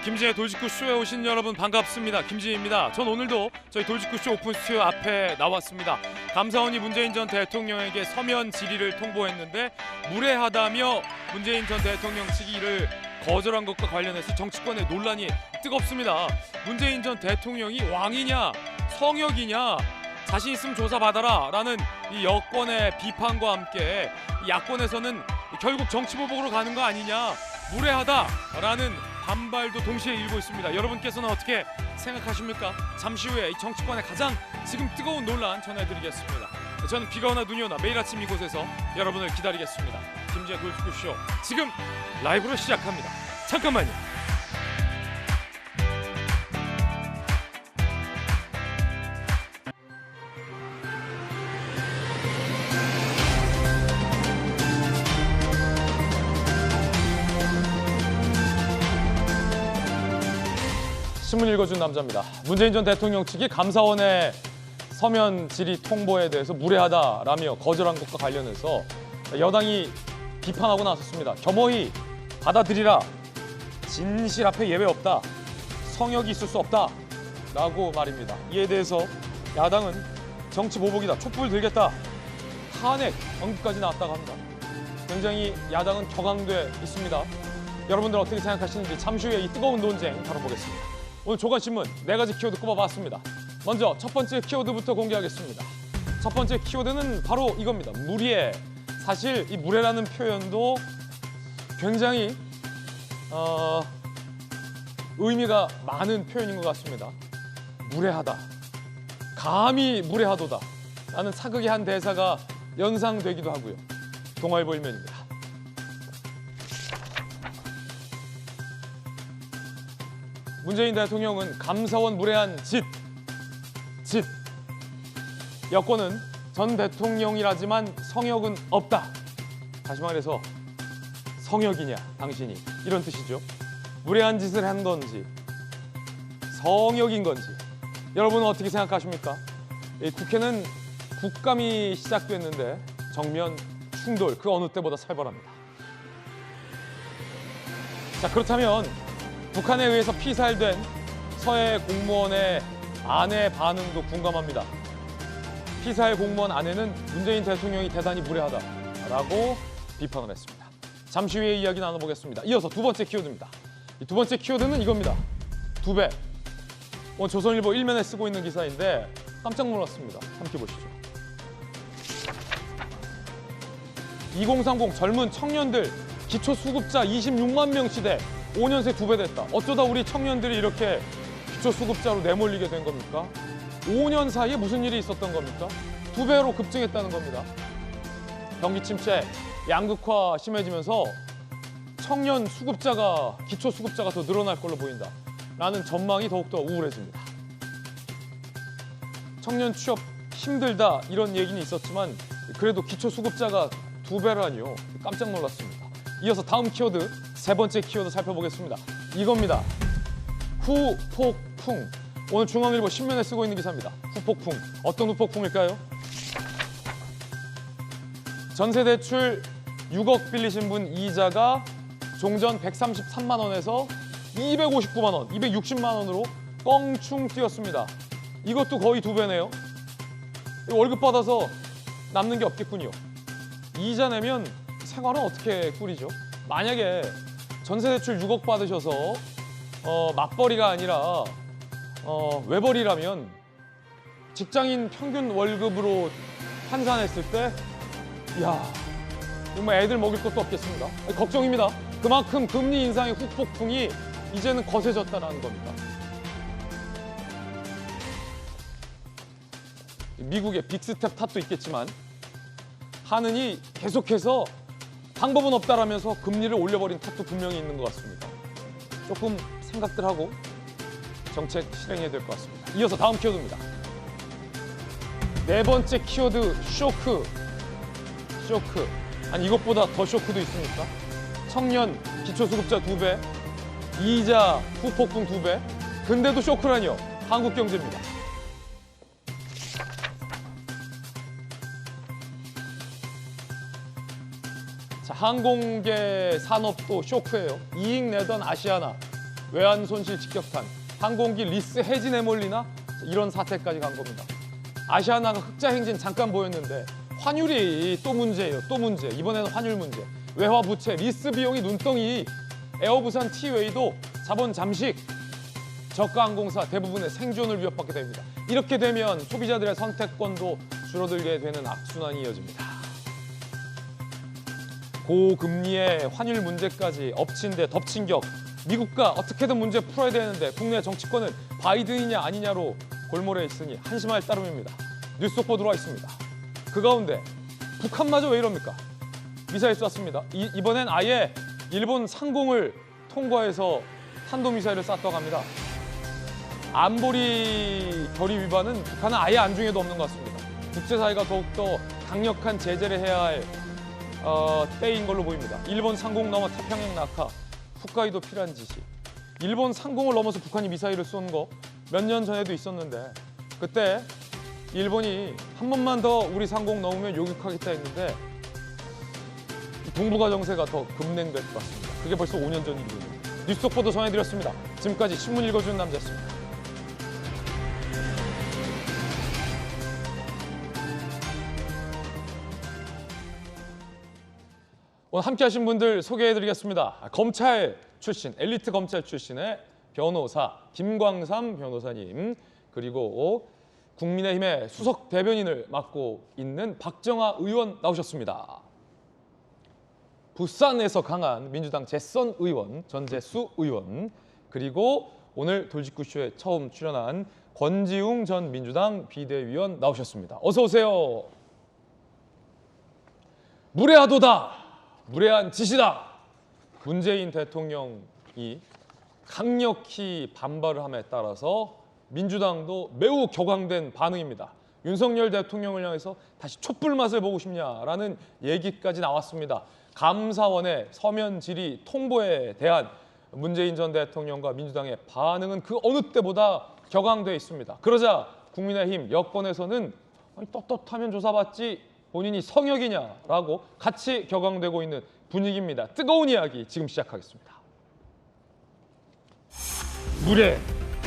김진의 돌직구쇼에 오신 여러분 반갑습니다. 김진입니다. 전 오늘도 저희 돌직구쇼 오픈 스튜디오 앞에 나왔습니다. 감사원이 문재인 전 대통령에게 서면 질의를 통보했는데 무례하다며 문재인 전 대통령 측이 이를 거절한 것과 관련해서 정치권의 논란이 뜨겁습니다. 문재인 전 대통령이 왕이냐 성역이냐 자신 있으면 조사받아라 라는 이 여권의 비판과 함께 야권에서는 결국 정치보복으로 가는 거 아니냐, 무례하다라는 반발도 동시에 일고 있습니다. 여러분께서는 어떻게 생각하십니까? 잠시 후에 이 정치권의 가장 지금 뜨거운 논란 전해드리겠습니다. 저는 비가 오나 눈이 오나 매일 아침 이곳에서 여러분을 기다리겠습니다. 김지의 돌직구쇼 지금 라이브로 시작합니다. 잠깐만요. 신문 읽어준 남자입니다. 문재인 전 대통령 측이 감사원의 서면 질의 통보에 대해서 무례하다라며 거절한 것과 관련해서 여당이 비판하고 나섰습니다. 겸허히 받아들이라. 진실 앞에 예외 없다. 성역이 있을 수 없다. 라고 말입니다. 이에 대해서 야당은 정치 보복이다. 촛불 들겠다. 탄핵 언급까지 나왔다고 합니다. 굉장히 야당은 격앙돼 있습니다. 여러분들 어떻게 생각하시는지 잠시 후에 이 뜨거운 논쟁 다뤄보겠습니다. 오늘 조간신문 4가지 키워드 꼽아봤습니다. 먼저 첫 번째 키워드부터 공개하겠습니다. 첫 번째 키워드는 바로 이겁니다. 무례. 사실 이 무례라는 표현도 굉장히 의미가 많은 표현인 것 같습니다. 무례하다. 감히 무례하도다. 라는 사극의 한 대사가 연상되기도 하고요. 동아일보 일면입니다. 문재인 대통령은 감사원 무례한 짓. 여권은 전 대통령이라지만 성역은 없다. 다시 말해서 성역이냐 당신이, 이런 뜻이죠. 무례한 짓을 한 건지 성역인 건지 여러분은 어떻게 생각하십니까? 국회는 국감이 시작됐는데 정면 충돌 그 어느 때보다 살벌합니다. 자, 그렇다면 북한에 의해서 피살된 서해 공무원의 아내 반응도 궁금합니다. 피살 공무원 아내는 문재인 대통령이 대단히 무례하다라고 비판을 했습니다. 잠시 후에 이야기 나눠보겠습니다. 이어서 두 번째 키워드입니다. 이 두 번째 키워드는 이겁니다. 2배. 오늘 조선일보 1면에 쓰고 있는 기사인데 깜짝 놀랐습니다. 함께 보시죠. 2030 젊은 청년들 기초수급자 26만 명 시대 5년 새 2배 됐다. 어쩌다 우리 청년들이 이렇게 기초수급자로 내몰리게 된 겁니까? 5년 사이에 무슨 일이 있었던 겁니까? 2배로 급증했다는 겁니다. 경기 침체, 양극화 심해지면서 청년 수급자가, 기초수급자가 더 늘어날 걸로 보인다. 라는 전망이 더욱더 우울해집니다. 청년 취업 힘들다 이런 얘기는 있었지만 그래도 기초수급자가 2배라니요. 깜짝 놀랐습니다. 이어서 다음 키워드, 세 번째 키워드 살펴보겠습니다. 이겁니다. 후폭풍. 오늘 중앙일보 신문에 쓰고 있는 기사입니다. 후폭풍. 어떤 후폭풍일까요? 전세대출 6억 빌리신 분 이자가 종전 133만 원에서 259만 원, 260만 원으로 껑충 뛰었습니다. 이것도 거의 2배네요. 월급 받아서 남는 게 없겠군요. 이자 내면 생활은 어떻게 꾸리죠? 만약에 전세대출 6억 받으셔서 맞벌이가 아니라 외벌이라면 직장인 평균 월급으로 환산했을 때 이야, 정말 애들 먹일 것도 없겠습니다. 걱정입니다. 그만큼 금리 인상의 후폭풍이 이제는 거세졌다는 겁니다. 미국의 빅스텝 탓도 있겠지만 하느니 계속해서 방법은 없다라면서 금리를 올려버린 탓도 분명히 있는 것 같습니다. 조금 생각들 하고 정책 실행해야 될 것 같습니다. 이어서 다음 키워드입니다. 네 번째 키워드, 쇼크. 아니 이것보다 더 쇼크도 있습니까? 청년 기초수급자 2배, 이자 후폭풍 2배. 근데도 쇼크라니요. 한국경제입니다. 자, 항공계 산업도 쇼크예요. 이익 내던 아시아나 외환 손실 직격탄, 항공기 리스 해지 내몰리나 이런 사태까지 간 겁니다. 아시아나가 흑자 행진 잠깐 보였는데 환율이 또 문제예요. 또 문제. 이번에는 환율 문제. 외화 부채, 리스 비용이 눈덩이. 에어부산 티웨이도 자본 잠식. 저가 항공사 대부분의 생존을 위협받게 됩니다. 이렇게 되면 소비자들의 선택권도 줄어들게 되는 악순환이 이어집니다. 고금리의 환율 문제까지 엎친 데 덮친 격. 미국과 어떻게든 문제 풀어야 되는데 국내 정치권은 바이든이냐 아니냐로 골몰해 있으니 한심할 따름입니다. 뉴스 속보 들어와 있습니다. 그 가운데 북한마저 왜 이럽니까? 미사일 쐈습니다. 이번엔 아예 일본 상공을 통과해서 탄도미사일을 쐈다고 합니다. 안보리 결의 위반은 북한은 아예 안중에도 없는 것 같습니다. 국제사회가 더욱더 강력한 제재를 해야 할 때인 걸로 보입니다. 일본 상공 넘어 태평양 낙하, 홋카이도 피란 지시. 일본 상공을 넘어서 북한이 미사일을 쏜 거 몇 년 전에도 있었는데 그때 일본이 한 번만 더 우리 상공 넘으면 요격하겠다 했는데 동북아 정세가 더 급냉될 것 같습니다. 그게 벌써 5년 전 일이거든요. 뉴스 속보도 전해드렸습니다. 지금까지 신문 읽어주는 남자였습니다. 오늘 함께하신 분들 소개해드리겠습니다. 검찰 출신, 엘리트 검찰 출신의 변호사 김광삼 변호사님, 그리고 국민의힘의 수석 대변인을 맡고 있는 박정아 의원 나오셨습니다. 부산에서 강한 민주당 재선 의원 전재수 의원, 그리고 오늘 돌직구쇼에 처음 출연한 권지웅 전 민주당 비대위원 나오셨습니다. 어서 오세요. 무례하도다. 무례한 짓이다. 문재인 대통령이 강력히 반발을 함에 따라서 민주당도 매우 격앙된 반응입니다. 윤석열 대통령을 향해서 다시 촛불 맛을 보고 싶냐라는 얘기까지 나왔습니다. 감사원의 서면 질의 통보에 대한 문재인 전 대통령과 민주당의 반응은 그 어느 때보다 격앙돼 있습니다. 그러자 국민의힘 여권에서는 떳떳하면 조사받지 본인이 성역이냐라고 같이 격앙되고 있는 분위기입니다. 뜨거운 이야기 지금 시작하겠습니다. 무례,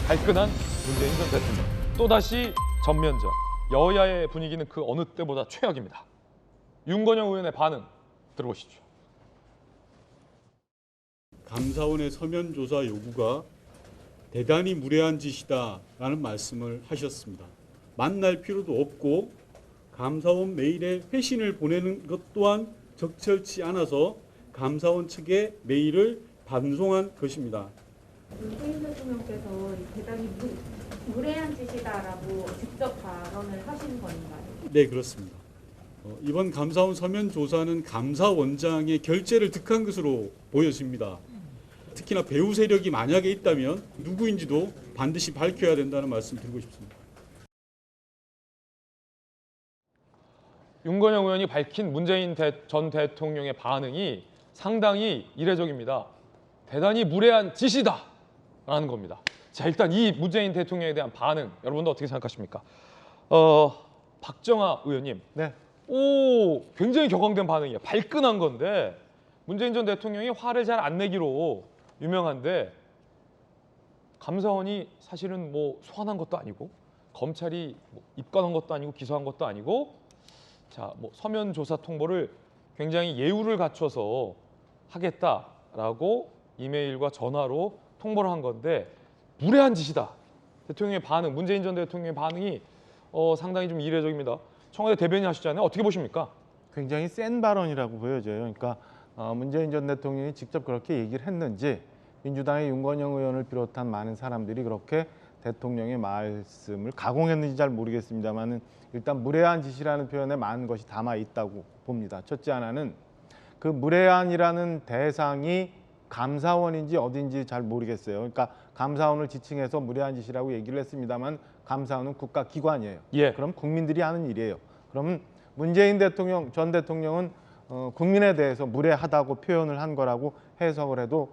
발끈한 문재인 전 대통령. 또다시 전면전. 여야의 분위기는 그 어느 때보다 최악입니다. 윤건영 의원의 반응 들어보시죠. 감사원의 서면 조사 요구가 대단히 무례한 짓이다라는 말씀을 하셨습니다. 만날 필요도 없고 감사원 메일에 회신을 보내는 것 또한 적절치 않아서 감사원 측에 메일을 반송한 것입니다. 문재인 대통령께서 대단히 무례한 짓이다라고 직접 발언을 하신 건가요? 네, 그렇습니다. 이번 감사원 서면 조사는 감사원장의 결재를 득한 것으로 보여집니다. 특히나 배후 세력이 만약에 있다면 누구인지도 반드시 밝혀야 된다는 말씀 드리고 싶습니다. 윤건영 의원이 밝힌 문재인 전 대통령의 반응이 상당히 이례적입니다. 대단히 무례한 짓이다 라는 겁니다. 자, 일단 이 문재인 대통령에 대한 반응 여러분도 어떻게 생각하십니까? 박정아 의원님. 네. 오, 굉장히 격앙된 반응이에요. 발끈한 건데 문재인 전 대통령이 화를 잘 안 내기로 유명한데 감사원이 사실은 뭐 소환한 것도 아니고 검찰이 뭐 입건한 것도 아니고 기소한 것도 아니고 자, 뭐 서면 조사 통보를 굉장히 예우를 갖춰서 하겠다라고 이메일과 전화로 통보를 한 건데 무례한 짓이다. 대통령의 반응, 문재인 전 대통령의 반응이 상당히 좀 이례적입니다. 청와대 대변인 하시잖아요. 어떻게 보십니까? 굉장히 센 발언이라고 보여져요. 그러니까 문재인 전 대통령이 직접 그렇게 얘기를 했는지 민주당의 윤건영 의원을 비롯한 많은 사람들이 그렇게 대통령의 말씀을 가공했는지 잘 모르겠습니다만은 일단 무례한 짓이라는 표현에 많은 것이 담아 있다고 봅니다. 첫째 하나는 그 무례한이라는 대상이 감사원인지 어딘지 잘 모르겠어요. 그러니까 감사원을 지칭해서 무례한 짓이라고 얘기를 했습니다만 감사원은 국가기관이에요. 예. 그럼 국민들이 하는 일이에요. 그러면 문재인 대통령, 전 대통령은 국민에 대해서 무례하다고 표현을 한 거라고 해석을 해도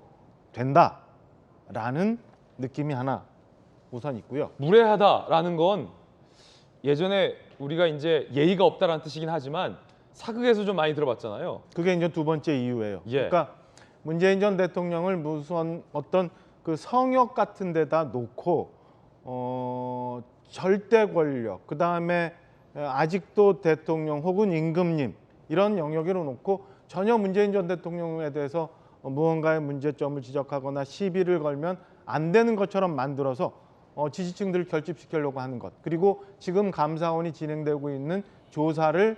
된다라는 느낌이 하나 우선 있고요. 무례하다라는 건 예전에 우리가 이제 예의가 없다라는 뜻이긴 하지만 사극에서 좀 많이 들어봤잖아요. 그게 이제 두 번째 이유예요. 예. 그러니까 문재인 전 대통령을 무슨 어떤 그 성역 같은 데다 놓고 절대 권력, 그 다음에 아직도 대통령 혹은 임금님 이런 영역으로 놓고 전혀 문재인 전 대통령에 대해서 무언가의 문제점을 지적하거나 시비를 걸면 안 되는 것처럼 만들어서 지지층들을 결집시키려고 하는 것, 그리고 지금 감사원이 진행되고 있는 조사의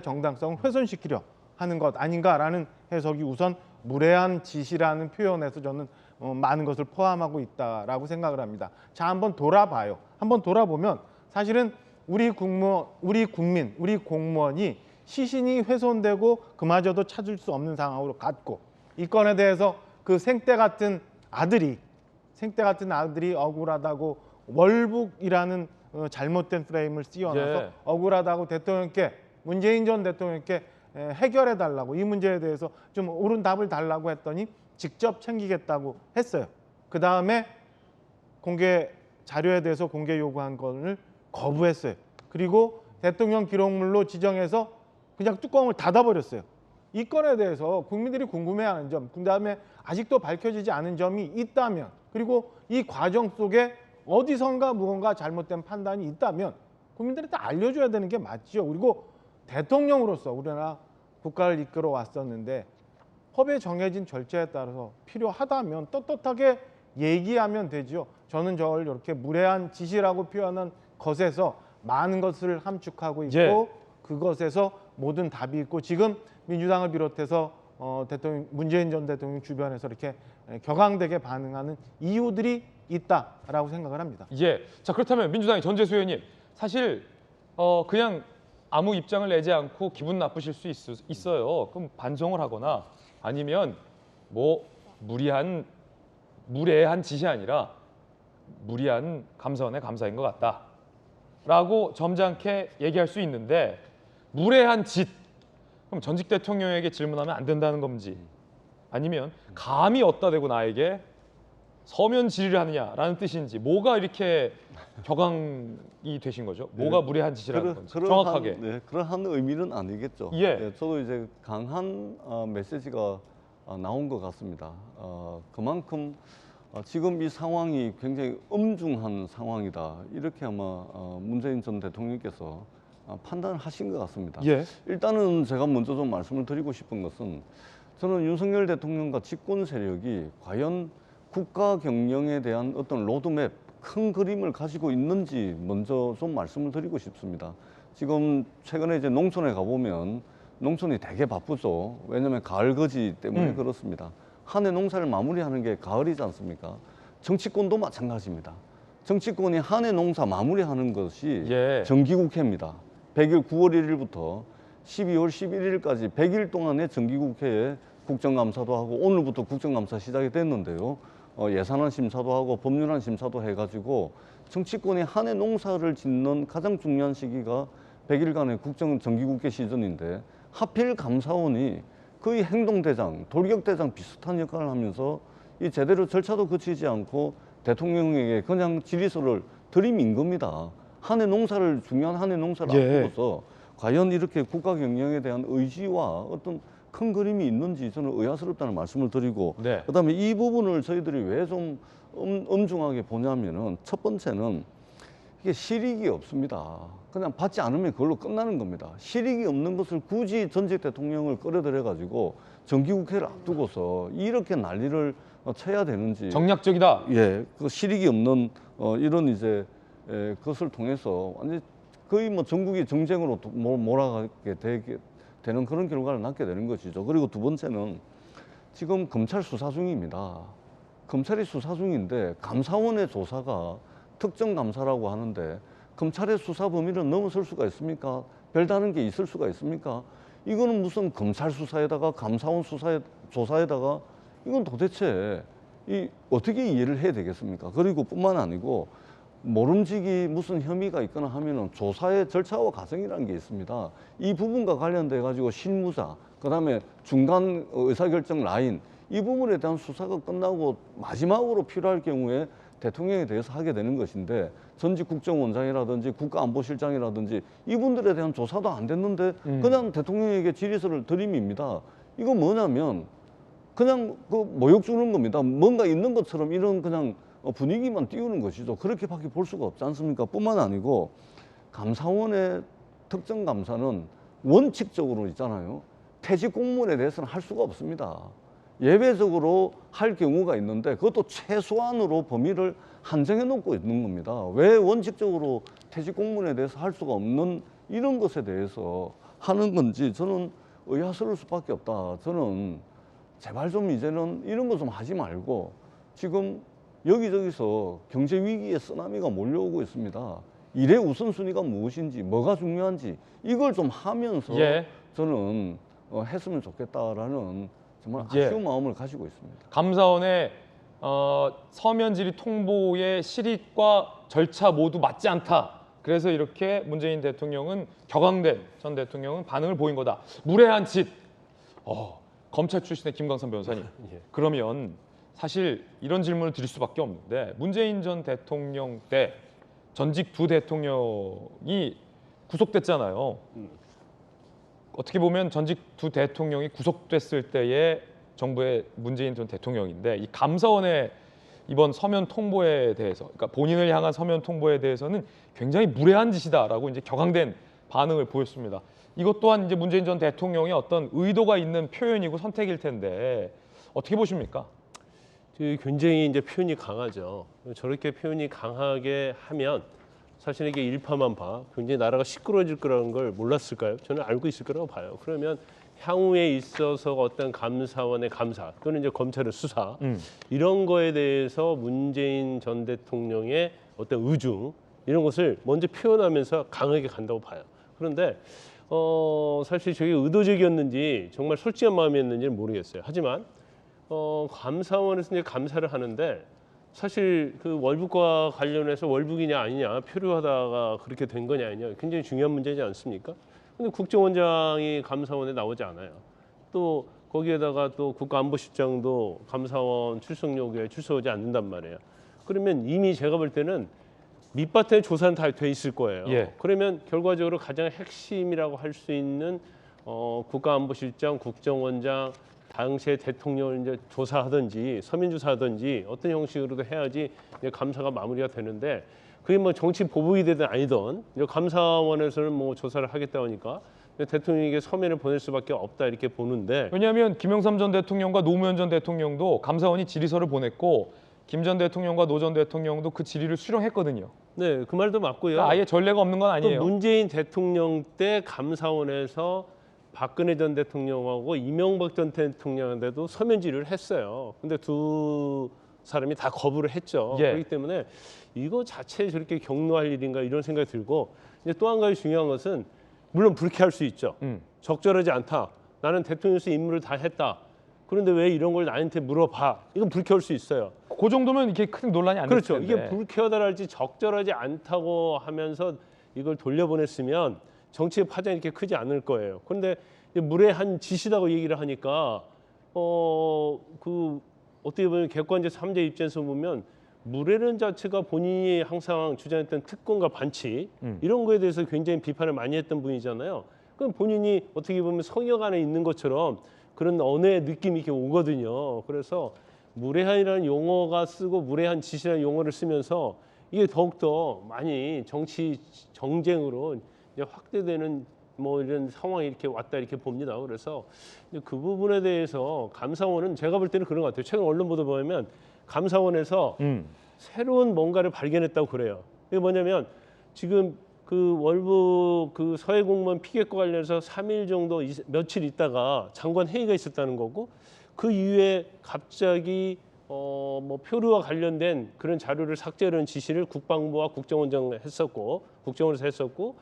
정당성을 훼손시키려 하는 것 아닌가라는 해석이 우선 무례한 지시라는 표현에서 저는 많은 것을 포함하고 있다라고 생각을 합니다. 자, 한번 돌아봐요. 한번 돌아보면 사실은 우리 공무원이 시신이 훼손되고 그마저도 찾을 수 없는 상황으로 갔고, 이 건에 대해서 그 생때 같은 아들이 억울하다고 월북이라는 잘못된 프레임을 씌워놔서 예. 억울하다고 문재인 전 대통령께 해결해 달라고, 이 문제에 대해서 좀 옳은 답을 달라고 했더니 직접 챙기겠다고 했어요. 그 다음에 공개 자료에 대해서 공개 요구한 것을 거부했어요. 그리고 대통령 기록물로 지정해서 그냥 뚜껑을 닫아버렸어요. 이 건에 대해서 국민들이 궁금해하는 점, 그다음에 아직도 밝혀지지 않은 점이 있다면, 그리고 이 과정 속에 어디선가 무언가 잘못된 판단이 있다면 국민들한테 알려줘야 되는 게 맞죠. 그리고 대통령으로서 우리나라 국가를 이끌어 왔었는데 법에 정해진 절차에 따라서 필요하다면 떳떳하게 얘기하면 되죠. 저는 저걸 이렇게 무례한 지시라고 표현한 것에서 많은 것을 함축하고 있고, 예. 그것에서 모든 답이 있고, 지금 민주당을 비롯해서 문재인 전 대통령 주변에서 이렇게 격앙되게 반응하는 이유들이 있다라고 생각을 합니다. 예. 자, 그렇다면 민주당의 전재수 의원님, 사실 그냥 아무 입장을 내지 않고 기분 나쁘실 수 있어요. 그럼 반성을 하거나 아니면 뭐 무례한 짓이 아니라 무리한 감사원의 감사인 것 같다라고 점잖게 얘기할 수 있는데, 무례한 짓, 그럼 전직 대통령에게 질문하면 안 된다는 건지, 아니면 감히 어디다 대고 나에게 서면 질의를 하느냐라는 뜻인지, 뭐가 이렇게 격앙이 되신 거죠? 뭐가 무례한 짓이라는 건지 정확하게. 그러한 의미는 아니겠죠. 예. 저도 이제 강한 메시지가 나온 것 같습니다. 그만큼 지금 이 상황이 굉장히 엄중한 상황이다, 이렇게 아마 문재인 전 대통령께서 판단을 하신 것 같습니다. 예. 일단은 제가 먼저 좀 말씀을 드리고 싶은 것은, 저는 윤석열 대통령과 집권 세력이 과연 국가 경영에 대한 어떤 로드맵, 큰 그림을 가지고 있는지 먼저 좀 말씀을 드리고 싶습니다. 지금 최근에 이제 농촌에 가보면 농촌이 되게 바쁘죠. 왜냐하면 가을거지 때문에 그렇습니다. 한 해 농사를 마무리하는 게 가을이지 않습니까? 정치권도 마찬가지입니다. 정치권이 한 해 농사 마무리하는 것이 예. 정기국회입니다. 100일 9월 1일부터 12월 11일까지 100일 동안의 정기국회에 국정감사도 하고, 오늘부터 국정감사 시작이 됐는데요. 예산안 심사도 하고 법률안 심사도 해가지고 정치권이 한 해 농사를 짓는 가장 중요한 시기가 100일간의 정기국회 시즌인데, 하필 감사원이 거의 행동대장, 돌격대장 비슷한 역할을 하면서 이 제대로 절차도 거치지 않고 대통령에게 그냥 질의서를 들이민 겁니다. 중요한 한 해 농사를 예. 앞두고서 과연 이렇게 국가 경영에 대한 의지와 어떤 큰 그림이 있는지 저는 의아스럽다는 말씀을 드리고, 네. 그다음에 이 부분을 저희들이 왜 좀 엄중하게 보냐면은, 첫 번째는 이게 실익이 없습니다. 그냥 받지 않으면 그걸로 끝나는 겁니다. 실익이 없는 것을 굳이 전직 대통령을 끌어들여 가지고 정기국회를 앞두고서 이렇게 난리를 쳐야 되는지. 정략적이다. 예, 그 실익이 없는 이런 이제 그것을 통해서 완전 거의 뭐 전국이 정쟁으로 몰아가게 되는 그런 결과를 낳게 되는 것이죠. 그리고 두 번째는 지금 검찰 수사 중입니다. 검찰이 수사 중인데 감사원의 조사가 특정 감사라고 하는데, 검찰의 수사 범위를 넘어설 수가 있습니까? 별다른 게 있을 수가 있습니까? 이거는 무슨 검찰 수사에다가 감사원 조사에다가 이건 도대체 어떻게 이해를 해야 되겠습니까? 그리고 뿐만 아니고 모름지기 무슨 혐의가 있거나 하면은 조사의 절차와 과정이라는 게 있습니다. 이 부분과 관련돼 가지고 실무자, 그다음에 중간 의사결정 라인, 이 부분에 대한 수사가 끝나고 마지막으로 필요할 경우에 대통령에 대해서 하게 되는 것인데, 전직 국정원장이라든지 국가안보실장이라든지 이분들에 대한 조사도 안 됐는데 그냥 대통령에게 질의서를 들이밉니다. 이거 뭐냐면 그냥 그 모욕 주는 겁니다. 뭔가 있는 것처럼 이런 그냥 분위기만 띄우는 것이죠. 그렇게밖에 볼 수가 없지 않습니까? 뿐만 아니고 감사원의 특정 감사는 원칙적으로 있잖아요. 퇴직 공무원에 대해서는 할 수가 없습니다. 예외적으로 할 경우가 있는데 그것도 최소한으로 범위를 한정해 놓고 있는 겁니다. 왜 원칙적으로 퇴직 공무원에 대해서 할 수가 없는 이런 것에 대해서 하는 건지 저는 의아스러울 수밖에 없다. 저는 제발 좀 이제는 이런 거 좀 하지 말고 지금 여기저기서 경제 위기의 쓰나미가 몰려오고 있습니다. 일의 우선순위가 무엇인지 뭐가 중요한지 이걸 좀 하면서 예. 저는 했으면 좋겠다라는 정말 예. 아쉬운 마음을 가지고 있습니다. 감사원의 서면 질의 통보의 실익과 절차 모두 맞지 않다. 그래서 이렇게 문재인 대통령은 격앙된 전 대통령은 반응을 보인 거다. 무례한 짓. 검찰 출신의 김광선 변호사님. 그러면 사실 이런 질문을 드릴 수밖에 없는데 문재인 전 대통령 때 전직 두 대통령이 구속됐잖아요. 어떻게 보면 전직 두 대통령이 구속됐을 때의 정부의 문재인 전 대통령인데 이 감사원의 이번 서면 통보에 대해서, 그러니까 본인을 향한 서면 통보에 대해서는 굉장히 무례한 짓이다라고 이제 격앙된 반응을 보였습니다. 이것 또한 이제 문재인 전 대통령의 어떤 의도가 있는 표현이고 선택일 텐데 어떻게 보십니까? 굉장히 이제 표현이 강하죠. 저렇게 표현이 강하게 하면 사실 이게 일파만파 굉장히 나라가 시끄러워질 거라는 걸 몰랐을까요? 저는 알고 있을 거라고 봐요. 그러면 향후에 있어서 어떤 감사원의 감사 또는 이제 검찰의 수사 이런 거에 대해서 문재인 전 대통령의 어떤 의중 이런 것을 먼저 표현하면서 강하게 간다고 봐요. 그런데 사실 저게 의도적이었는지 정말 솔직한 마음이었는지는 모르겠어요. 하지만 감사원에서 이제 감사를 하는데 사실 그 월북과 관련해서 월북이냐 아니냐 표류하다가 그렇게 된 거냐 아니냐 굉장히 중요한 문제지 않습니까? 근데 국정원장이 감사원에 나오지 않아요. 또 거기에다가 또 국가안보실장도 감사원 출석 요구에 출석하지 않는단 말이에요. 그러면 이미 제가 볼 때는 밑바탕에 조사는 다 돼 있을 거예요. 예. 그러면 결과적으로 가장 핵심이라고 할 수 있는 국가안보실장, 국정원장 당시에 대통령을 이제 조사하든지 서면 조사하든지 어떤 형식으로도 해야지 이제 감사가 마무리가 되는데 그게 뭐 정치 보복이 되든 아니든 이제 감사원에서는 뭐 조사를 하겠다 하니까 대통령에게 서면을 보낼 수밖에 없다 이렇게 보는데 왜냐하면 김영삼 전 대통령과 노무현 전 대통령도 감사원이 질의서를 보냈고 김 전 대통령과 노 전 대통령도 그 질의를 수령했거든요. 네, 그 말도 맞고요. 그러니까 아예 전례가 없는 건 또 아니에요. 문재인 대통령 때 감사원에서 박근혜 전 대통령하고 이명박 전 대통령한테도 서면 질의를 했어요. 근데 두 사람이 다 거부를 했죠. 예. 그렇기 때문에 이거 자체에 저렇게 경로할 일인가 이런 생각이 들고 이제 또 한 가지 중요한 것은 물론 불쾌할 수 있죠. 적절하지 않다. 나는 대통령으로서 임무를 다 했다. 그런데 왜 이런 걸 나한테 물어봐? 이건 불쾌할 수 있어요. 그 정도면 이게 큰 논란이 안 됐을 그렇죠. 텐데. 이게 불쾌하다랄지 적절하지 않다고 하면서 이걸 돌려보냈으면 정치의 파장이 이렇게 크지 않을 거예요. 그런데 무례한 짓이라고 얘기를 하니까 그 어떻게 보면 객관적 3자 입장에서 보면 무례는 자체가 본인이 항상 주장했던 특권과 반칙 이런 거에 대해서 굉장히 비판을 많이 했던 분이잖아요. 그럼 본인이 어떻게 보면 성역 안에 있는 것처럼 그런 언어의 느낌이 이렇게 오거든요. 그래서 무례한이라는 용어가 쓰고 무례한 짓이라는 용어를 쓰면서 이게 더욱더 많이 정치 정쟁으로 이제 확대되는 뭐 이런 상황이 이렇게 왔다 이렇게 봅니다. 그래서 그 부분에 대해서 감사원은 제가 볼 때는 그런 것 같아요. 최근 언론 보도 보면 감사원에서 새로운 뭔가를 발견했다고 그래요. 이게 뭐냐면 지금 그 월북 그 서해 공무원 피격과 관련해서 3일 정도 며칠 있다가 장관 회의가 있었다는 거고 그 이후에 갑자기 뭐 표류와 관련된 그런 자료를 삭제하는 지시를 국방부와 국정원장 했었고 국정원에서 했었고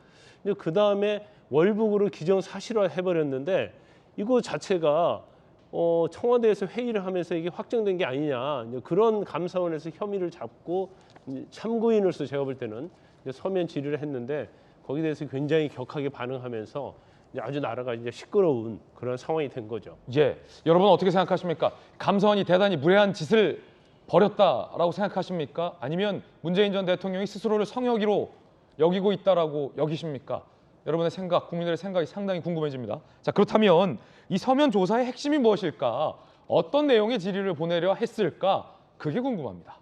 그 다음에 월북으로 기정 사실화 해버렸는데 이거 자체가 청와대에서 회의를 하면서 이게 확정된 게 아니냐 그런 감사원에서 혐의를 잡고 참고인으로서 제가 볼 때는 서면 질의를 했는데 거기에 대해서 굉장히 격하게 반응하면서 이제 아주 나라가 이제 시끄러운 그런 상황이 된 거죠. 예, 여러분 어떻게 생각하십니까? 감사원이 대단히 무례한 짓을 벌였다라고 생각하십니까? 아니면 문재인 전 대통령이 스스로를 성역이로 여기고 있다라고 여기십니까? 여러분의 생각, 국민들의 생각이 상당히 궁금해집니다. 자, 그렇다면 이 서면 조사의 핵심이 무엇일까? 어떤 내용의 질의를 보내려 했을까? 그게 궁금합니다.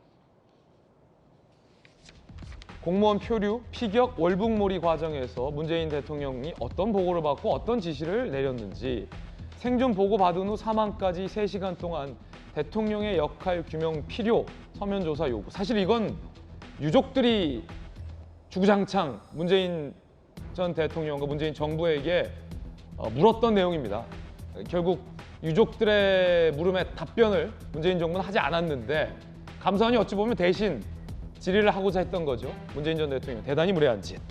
공무원 표류, 피격, 월북몰이 과정에서 문재인 대통령이 어떤 보고를 받고 어떤 지시를 내렸는지, 생존 보고 받은 후 사망까지 3시간 동안 대통령의 역할 규명 필요, 서면 조사 요구. 사실 이건 유족들이 주구장창 문재인 전 대통령과 문재인 정부에게 물었던 내용입니다. 결국 유족들의 물음에 답변을 문재인 정부는 하지 않았는데 감사원이 어찌 보면 대신 질의를 하고자 했던 거죠. 문재인 전 대통령 대단히 무례한 짓.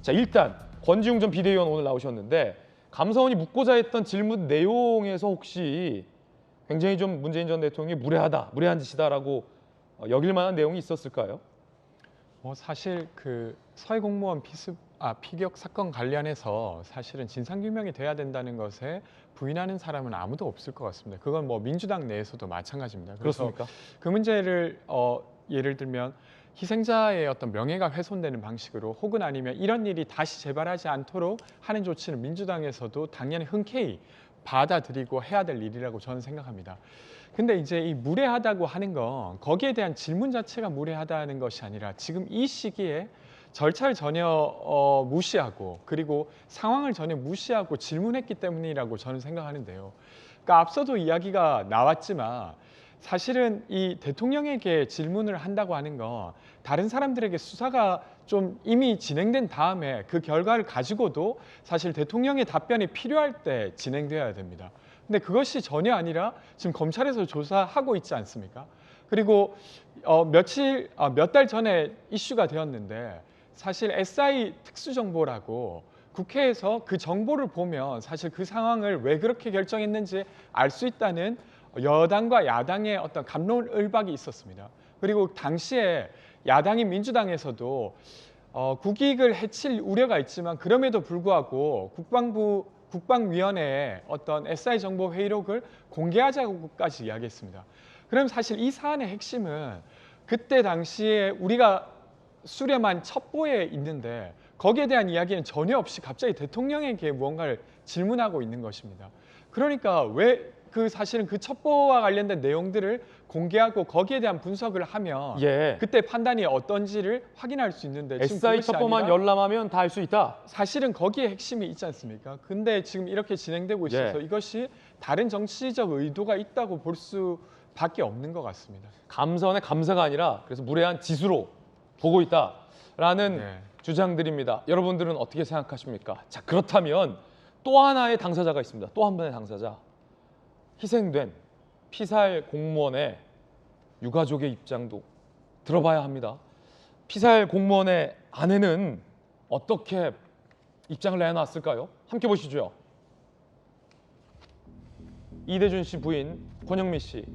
자, 일단 권지웅 전 비대위원 오늘 나오셨는데 감사원이 묻고자 했던 질문 내용에서 혹시 굉장히 좀 문재인 전 대통령이 무례한 짓이다라고 여길 만한 내용이 있었을까요? 사실 그 서해 공무원 피격 사건 관련해서 사실은 진상규명이 돼야 된다는 것에 부인하는 사람은 아무도 없을 것 같습니다. 그건 뭐 민주당 내에서도 마찬가지입니다. 그래서 그렇습니까? 그 문제를 예를 들면 희생자의 어떤 명예가 훼손되는 방식으로 혹은 아니면 이런 일이 다시 재발하지 않도록 하는 조치는 민주당에서도 당연히 흔쾌히 받아들이고 해야 될 일이라고 저는 생각합니다. 근데 이제 이 무례하다고 하는 건 거기에 대한 질문 자체가 무례하다는 것이 아니라 지금 이 시기에 절차를 전혀 무시하고 그리고 상황을 전혀 무시하고 질문했기 때문이라고 저는 생각하는데요. 그러니까 앞서도 이야기가 나왔지만 사실은 이 대통령에게 질문을 한다고 하는 건 다른 사람들에게 수사가 좀 이미 진행된 다음에 그 결과를 가지고도 사실 대통령의 답변이 필요할 때 진행되어야 됩니다. 근데 그것이 전혀 아니라 지금 검찰에서 조사하고 있지 않습니까? 그리고 몇 달 전에 이슈가 되었는데 사실 SI 특수정보라고 국회에서 그 정보를 보면 사실 그 상황을 왜 그렇게 결정했는지 알 수 있다는 여당과 야당의 어떤 갑론을박이 있었습니다. 그리고 당시에 야당인 민주당에서도 국익을 해칠 우려가 있지만 그럼에도 불구하고 국방위원회에 어떤 SI 정보 회의록을 공개하자고까지 이야기했습니다. 그럼 사실 이 사안의 핵심은 그때 당시에 우리가 수렴한 첩보에 있는데 거기에 대한 이야기는 전혀 없이 갑자기 대통령에게 무언가를 질문하고 있는 것입니다. 그러니까 왜 사실은 그 첩보와 관련된 내용들을 공개하고 거기에 대한 분석을 하면 그때 판단이 어떤지를 확인할 수 있는데 지금 SI 첩보만 열람하면 다 알 수 있다. 사실은 거기에 핵심이 있지 않습니까? 근데 지금 이렇게 진행되고 있어서 이것이 다른 정치적 의도가 있다고 볼 수밖에 없는 것 같습니다. 감사원의 감사가 아니라 그래서 무례한 짓으로 보고 있다라는 주장들입니다. 여러분들은 어떻게 생각하십니까? 자, 그렇다면 또 하나의 당사자가 있습니다. 또 한 분의 당사자. 희생된 피살 공무원의 유가족의 입장도 들어봐야 합니다. 피살 공무원의 아내는 어떻게 입장을 내놨을까요? 함께 보시죠. 이대준 씨 부인 권영미 씨.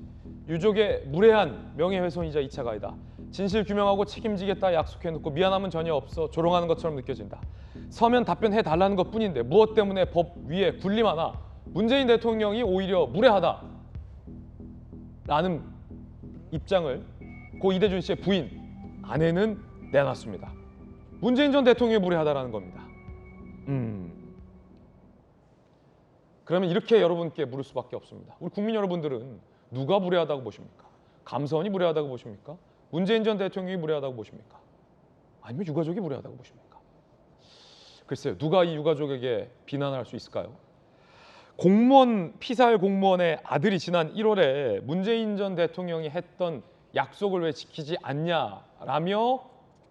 유족의 무례한 명예훼손이자 2차 가해다. 진실 규명하고 책임지겠다 약속해놓고 미안함은 전혀 없어 조롱하는 것처럼 느껴진다. 서면 답변해달라는 것뿐인데 무엇 때문에 법 위에 군림하나 문재인 대통령이 오히려 무례하다 라는 입장을 고 이대준 씨의 부인, 아내는 내놨습니다. 문재인 전 대통령이 무례하다라는 겁니다. 그러면 이렇게 여러분께 물을 수밖에 없습니다. 우리 국민 여러분들은 누가 무례하다고 보십니까? 감사원이 무례하다고 보십니까? 문재인 전 대통령이 무례하다고 보십니까? 아니면 유가족이 무례하다고 보십니까? 글쎄요, 누가 이 유가족에게 비난을 할 수 있을까요? 피살 공무원의 아들이 지난 1월에 문재인 전 대통령이 했던 약속을 왜 지키지 않냐라며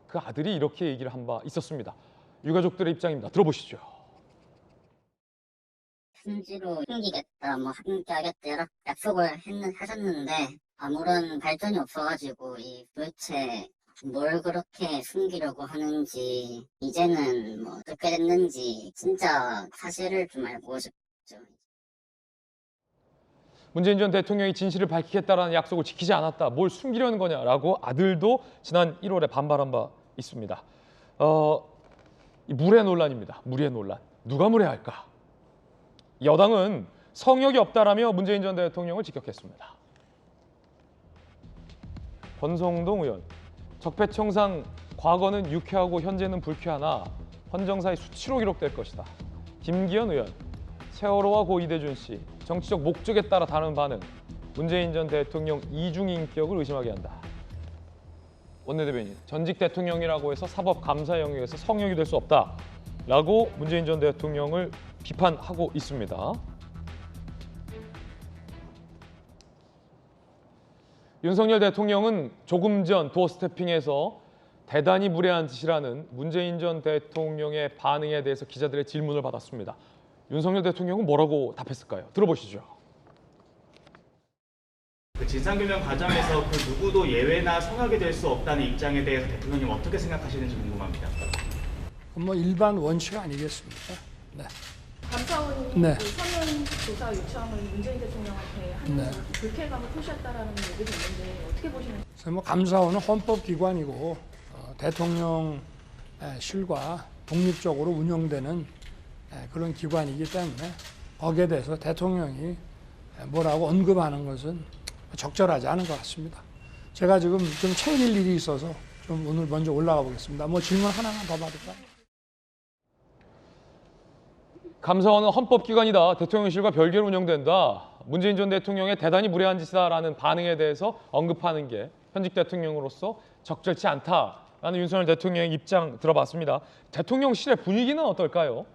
그 아들이 이렇게 얘기를 한 바 있었습니다. 유가족들의 입장입니다. 들어보시죠. 순지로 숨기겠다, 함께하겠다 여러 약속을 하셨는데 아무런 발전이 없어가지고 도대체 뭘 그렇게 숨기려고 하는지 이제는 어떻게 됐는지 진짜 사실을 좀 알고 싶죠. 문재인 전 대통령이 진실을 밝히겠다라는 약속을 지키지 않았다. 뭘 숨기려는 거냐라고 아들도 지난 1월에 반발한 바 있습니다. 이 무례 논란입니다. 무례 논란. 누가 무례할까? 여당은 성역이 없다라며 문재인 전 대통령을 직격했습니다. 권성동 의원. 적폐청산 과거는 유쾌하고 현재는 불쾌하나 헌정사의 수치로 기록될 것이다. 김기현 의원. 세월호와 고 이대준 씨. 정치적 목적에 따라 다른 반응. 문재인 전 대통령 이중인격을 의심하게 한다. 원내대변인, 전직 대통령이라고 해서 사법 감사 영역에서 성역이 될 수 없다라고 문재인 전 대통령을 비판하고 있습니다. 윤석열 대통령은 조금 전 도어 스태핑에서 대단히 무례한 짓이라는 문재인 전 대통령의 반응에 대해서 기자들의 질문을 받았습니다. 윤석열 대통령은 뭐라고 답했을까요? 들어보시죠. 그 진상규명 과정에서 그 누구도 예외나 성역이 될 수 없다는 입장에 대해서 대통령님 어떻게 생각하시는지 궁금합니다. 뭐 일반 원칙 아니겠습니까? 네. 감사원이 네. 그 서면 조사 요청을 문재인 대통령한테 하면서 네. 불쾌감을 표시했다라는 얘기도 있는데 어떻게 보시나요? 그래서 뭐 감사원은 헌법기관이고 대통령실과 독립적으로 운영되는 그런 기관이기 때문에 거기에 대해서 대통령이 뭐라고 언급하는 것은 적절하지 않은 것 같습니다. 제가 지금 좀 챙길 일이 있어서 좀 오늘 먼저 올라가 보겠습니다. 뭐 질문 하나만 더 받을까요? 감사원은 헌법기관이다. 대통령실과 별개로 운영된다. 문재인 전 대통령의 대단히 무례한 짓이다라는 반응에 대해서 언급하는 게 현직 대통령으로서 적절치 않다라는 윤석열 대통령의 입장 들어봤습니다. 대통령실의 분위기는 어떨까요?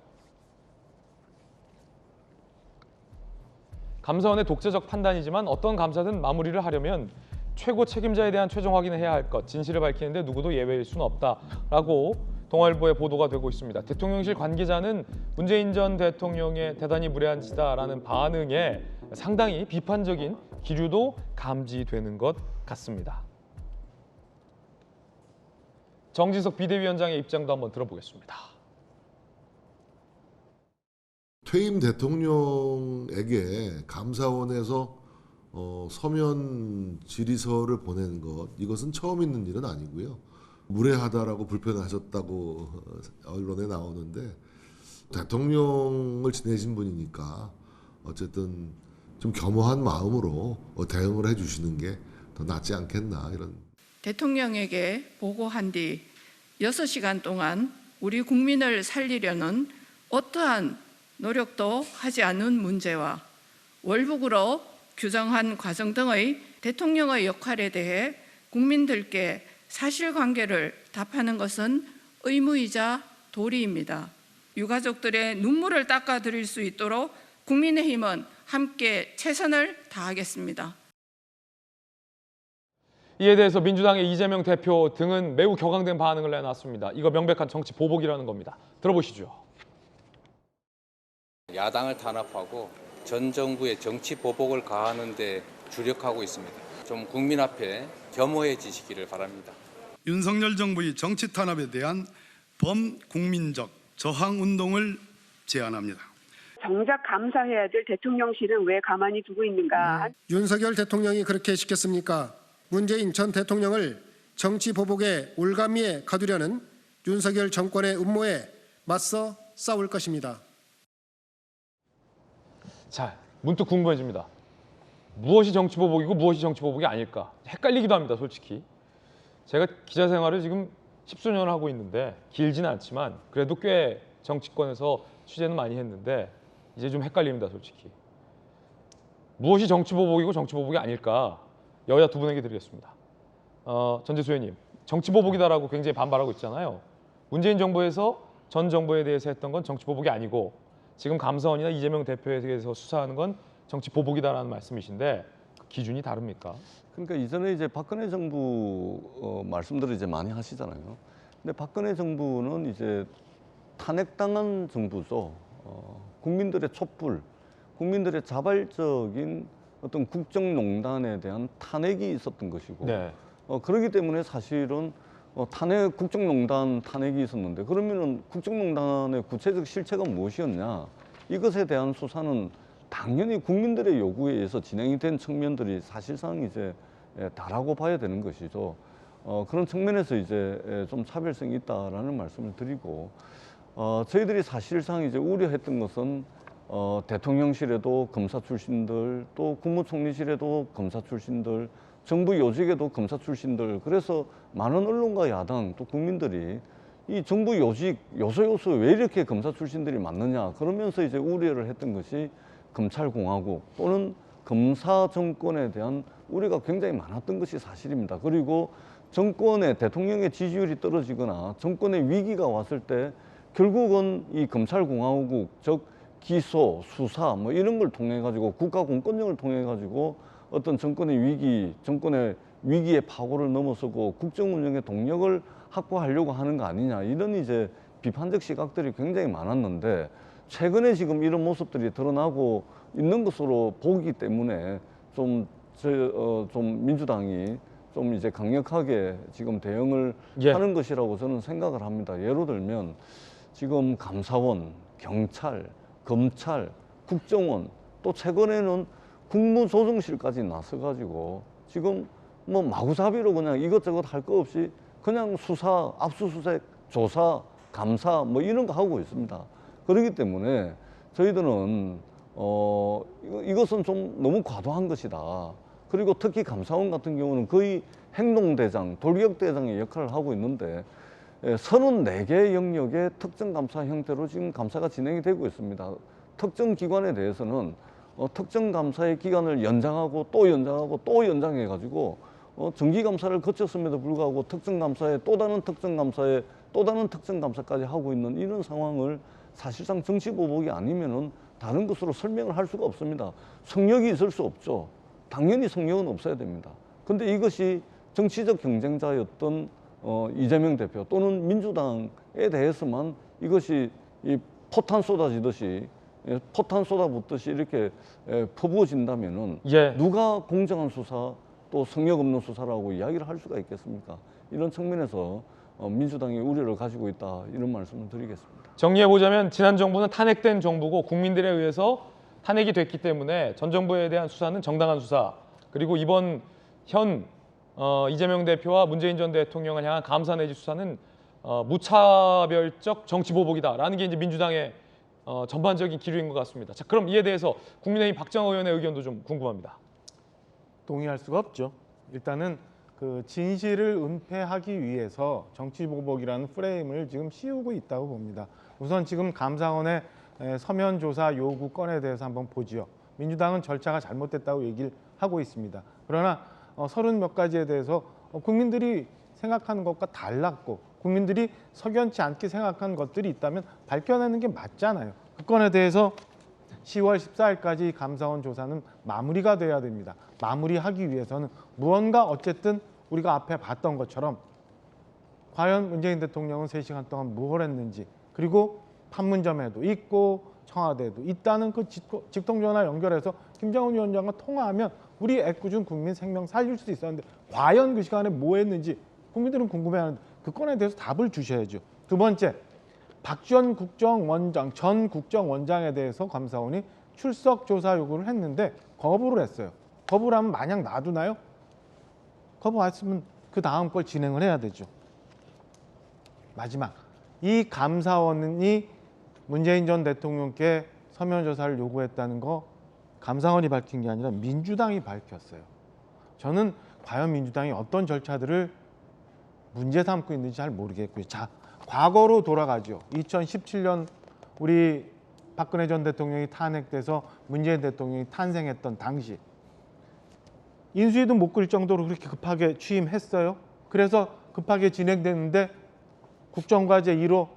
감사원의 독자적 판단이지만 어떤 감사든 마무리를 하려면 최고 책임자에 대한 최종 확인을 해야 할 것, 진실을 밝히는데 누구도 예외일 수는 없다라고 동아일보에 보도가 되고 있습니다. 대통령실 관계자는 문재인 전 대통령의 대단히 무례한 짓이다라는 반응에 상당히 비판적인 기류도 감지되는 것 같습니다. 정진석 비대위원장의 입장도 한번 들어보겠습니다. 퇴임 대통령에게 감사원에서 서면 질의서를 보낸 것, 이것은 처음 있는 일은 아니고요. 무례하다라고 불편하셨다고 언론에 나오는데 대통령을 지내신 분이니까 어쨌든 좀 겸허한 마음으로 대응을 해주시는 게 더 낫지 않겠나 이런. 대통령에게 보고한 뒤 6시간 동안 우리 국민을 살리려는 어떠한 노력도 하지 않은 문제와 월북으로 규정한 과정 등의 대통령의 역할에 대해 국민들께 사실관계를 답하는 것은 의무이자 도리입니다. 유가족들의 눈물을 닦아드릴 수 있도록 국민의힘은 함께 최선을 다하겠습니다. 이에 대해서 민주당의 이재명 대표 등은 매우 격앙된 반응을 내놨습니다. 이거 명백한 정치 보복이라는 겁니다. 들어보시죠. 야당을 탄압하고 전 정부의 정치 보복을 가하는 데 주력하고 있습니다. 좀 국민 앞에 겸허해지시기를 바랍니다. 윤석열 정부의 정치 탄압에 대한 범국민적 저항 운동을 제안합니다. 정작 감사해야 될 대통령실은 왜 가만히 두고 있는가? 윤석열 대통령이 그렇게 시켰습니까? 문재인 전 대통령을 정치 보복의 올가미에 가두려는 윤석열 정권의 음모에 맞서 싸울 것입니다. 자, 문득 궁금해집니다. 무엇이 정치 보복이고 무엇이 정치 보복이 아닐까? 헷갈리기도 합니다, 솔직히. 제가 기자 생활을 지금 10수년을 하고 있는데 길지는 않지만 그래도 꽤 정치권에서 취재는 많이 했는데 이제 좀 헷갈립니다, 솔직히. 무엇이 정치 보복이고 정치 보복이 아닐까? 여야 두 분에게 드리겠습니다. 전재수 의원님, 정치 보복이다라고 굉장히 반발하고 있잖아요. 문재인 정부에서 전 정부에 대해서 했던 건 정치 보복이 아니고 지금 감사원이나 이재명 대표에 대해서 수사하는 건 정치 보복이다라는 말씀이신데 그 기준이 다릅니까? 그러니까 이전에 이제 박근혜 정부 말씀들을 이제 많이 하시잖아요. 근데 박근혜 정부는 이제 탄핵당한 정부죠. 국민들의 촛불, 국민들의 자발적인 어떤 국정농단에 대한 탄핵이 있었던 것이고, 네. 그렇기 때문에 사실은 국정농단 탄핵이 있었는데 그러면은 국정농단의 구체적 실체가 무엇이었냐? 이것에 대한 수사는 당연히 국민들의 요구에 의해서 진행이 된 측면들이 사실상 이제 다라고 봐야 되는 것이죠. 그런 측면에서 이제 좀 차별성이 있다라는 말씀을 드리고, 저희들이 사실상 이제 우려했던 것은 대통령실에도 검사 출신들, 또 국무총리실에도 검사 출신들, 정부 요직에도 검사 출신들, 그래서 많은 언론과 야당 또 국민들이 이 정부 요직 요소 왜 이렇게 검사 출신들이 많느냐 그러면서 이제 우려를 했던 것이 검찰공화국 또는 검사 정권에 대한 우려가 굉장히 많았던 것이 사실입니다. 그리고 정권의 대통령의 지지율이 떨어지거나 정권의 위기가 왔을 때 결국은 이 검찰공화국, 즉 기소, 수사 뭐 이런 걸 통해 가지고 국가 공권력을 통해 가지고 어떤 정권의 위기의 파고를 넘어서고 국정 운영의 동력을 확보하려고 하는 거 아니냐, 이런 이제 비판적 시각들이 굉장히 많았는데 최근에 지금 이런 모습들이 드러나고 있는 것으로 보기 때문에 좀 민주당이 좀 이제 강력하게 지금 대응을 하는 것이라고 저는 생각을 합니다. 예로 들면 지금 감사원, 경찰, 검찰, 국정원, 또 최근에는 국무조정실까지 나서가지고 지금 뭐 마구잡이로 그냥 이것저것 할 거 없이 그냥 수사, 압수수색, 조사, 감사 뭐 이런 거 하고 있습니다. 그렇기 때문에 저희들은 이것은 좀 너무 과도한 것이다. 그리고 특히 감사원 같은 경우는 거의 행동대장, 돌격대장의 역할을 하고 있는데 34개 영역의 특정 감사 형태로 지금 감사가 진행이 되고 있습니다. 특정 기관에 대해서는 특정 감사의 기간을 연장하고 또 연장하고 또 연장해가지고 정기감사를 거쳤음에도 불구하고 특정 감사에 또 다른 특정 감사에 또 다른 특정 감사까지 하고 있는 이런 상황을 사실상 정치보복이 아니면은 다른 것으로 설명을 할 수가 없습니다. 성역이 있을 수 없죠. 당연히 성역은 없어야 됩니다. 근데 이것이 정치적 경쟁자였던 이재명 대표 또는 민주당에 대해서만 이것이 이 포탄 쏟아지듯이 포탄 쏟아붓듯이 이렇게 퍼부어진다면은 누가 공정한 수사 또 성역 없는 수사라고 이야기를 할 수가 있겠습니까? 이런 측면에서 민주당이 우려를 가지고 있다, 이런 말씀을 드리겠습니다. 정리해보자면 지난 정부는 탄핵된 정부고 국민들에 의해서 탄핵이 됐기 때문에 전 정부에 대한 수사는 정당한 수사, 그리고 이번 현 이재명 대표와 문재인 전 대통령을 향한 감사 내지 수사는 무차별적 정치보복이다라는 게 이제 민주당의 전반적인 기류인 것 같습니다. 자, 그럼 이에 대해서 국민의힘 박정호 의원의 의견도 좀 궁금합니다. 동의할 수가 없죠. 일단은 그 진실을 은폐하기 위해서 정치보복이라는 프레임을 지금 씌우고 있다고 봅니다. 우선 지금 감사원의 서면 조사 요구 건에 대해서 한번 보지요. 민주당은 절차가 잘못됐다고 얘기를 하고 있습니다. 그러나 30몇 가지에 대해서 국민들이 생각하는 것과 달랐고 국민들이 석연치 않게 생각하는 것들이 있다면 밝혀내는 게 맞잖아요. 그 건에 대해서 10월 14일까지 감사원 조사는 마무리가 돼야 됩니다. 마무리하기 위해서는 무언가 어쨌든 우리가 앞에 봤던 것처럼 과연 문재인 대통령은 3시간 동안 뭘 했는지, 그리고 판문점에도 있고 청와대에도 있다는 그 직통전화 연결해서 김정은 위원장과 통화하면 우리 애꿎은 국민 생명 살릴 수 있었는데 과연 그 시간에 뭐 했는지 국민들은 궁금해하는데 그 건에 대해서 답을 주셔야죠. 두 번째, 박지원 국정원장, 전 국정원장에 대해서 감사원이 출석 조사 요구를 했는데 거부를 했어요. 거부를 하면 마냥 놔두나요? 거부했으면 그 다음 걸 진행을 해야 되죠. 마지막, 이 감사원이 문재인 전 대통령께 서면 조사를 요구했다는 거 감사원이 밝힌 게 아니라 민주당이 밝혔어요. 저는 과연 민주당이 어떤 절차들을 문제 삼고 있는지 잘 모르겠고요. 자, 과거로 돌아가죠. 2017년 우리 박근혜 전 대통령이 탄핵돼서 문재인 대통령이 탄생했던 당시 인수위도 못 그릴 정도로 그렇게 급하게 취임했어요. 그래서 급하게 진행됐는데 국정과제 1호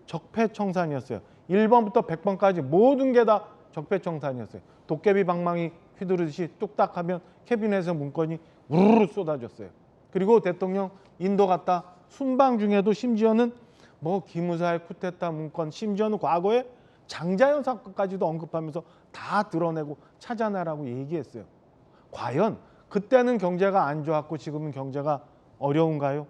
적폐청산이었어요. 1번부터 100번까지 모든 게 다 적폐청산이었어요. 도깨비 방망이 휘두르듯이 뚝딱 하면 캐비넷의 문건이 우르르 쏟아졌어요. 그리고 대통령 인도 갔다 순방 중에도 심지어는 뭐 기무사의 쿠데타 문건, 심지어는 과거에 장자연 사건까지도 언급하면서 다 드러내고 찾아내라고 얘기했어요. 과연 그때는 경제가 안 좋았고 지금은 경제가 어려운가요?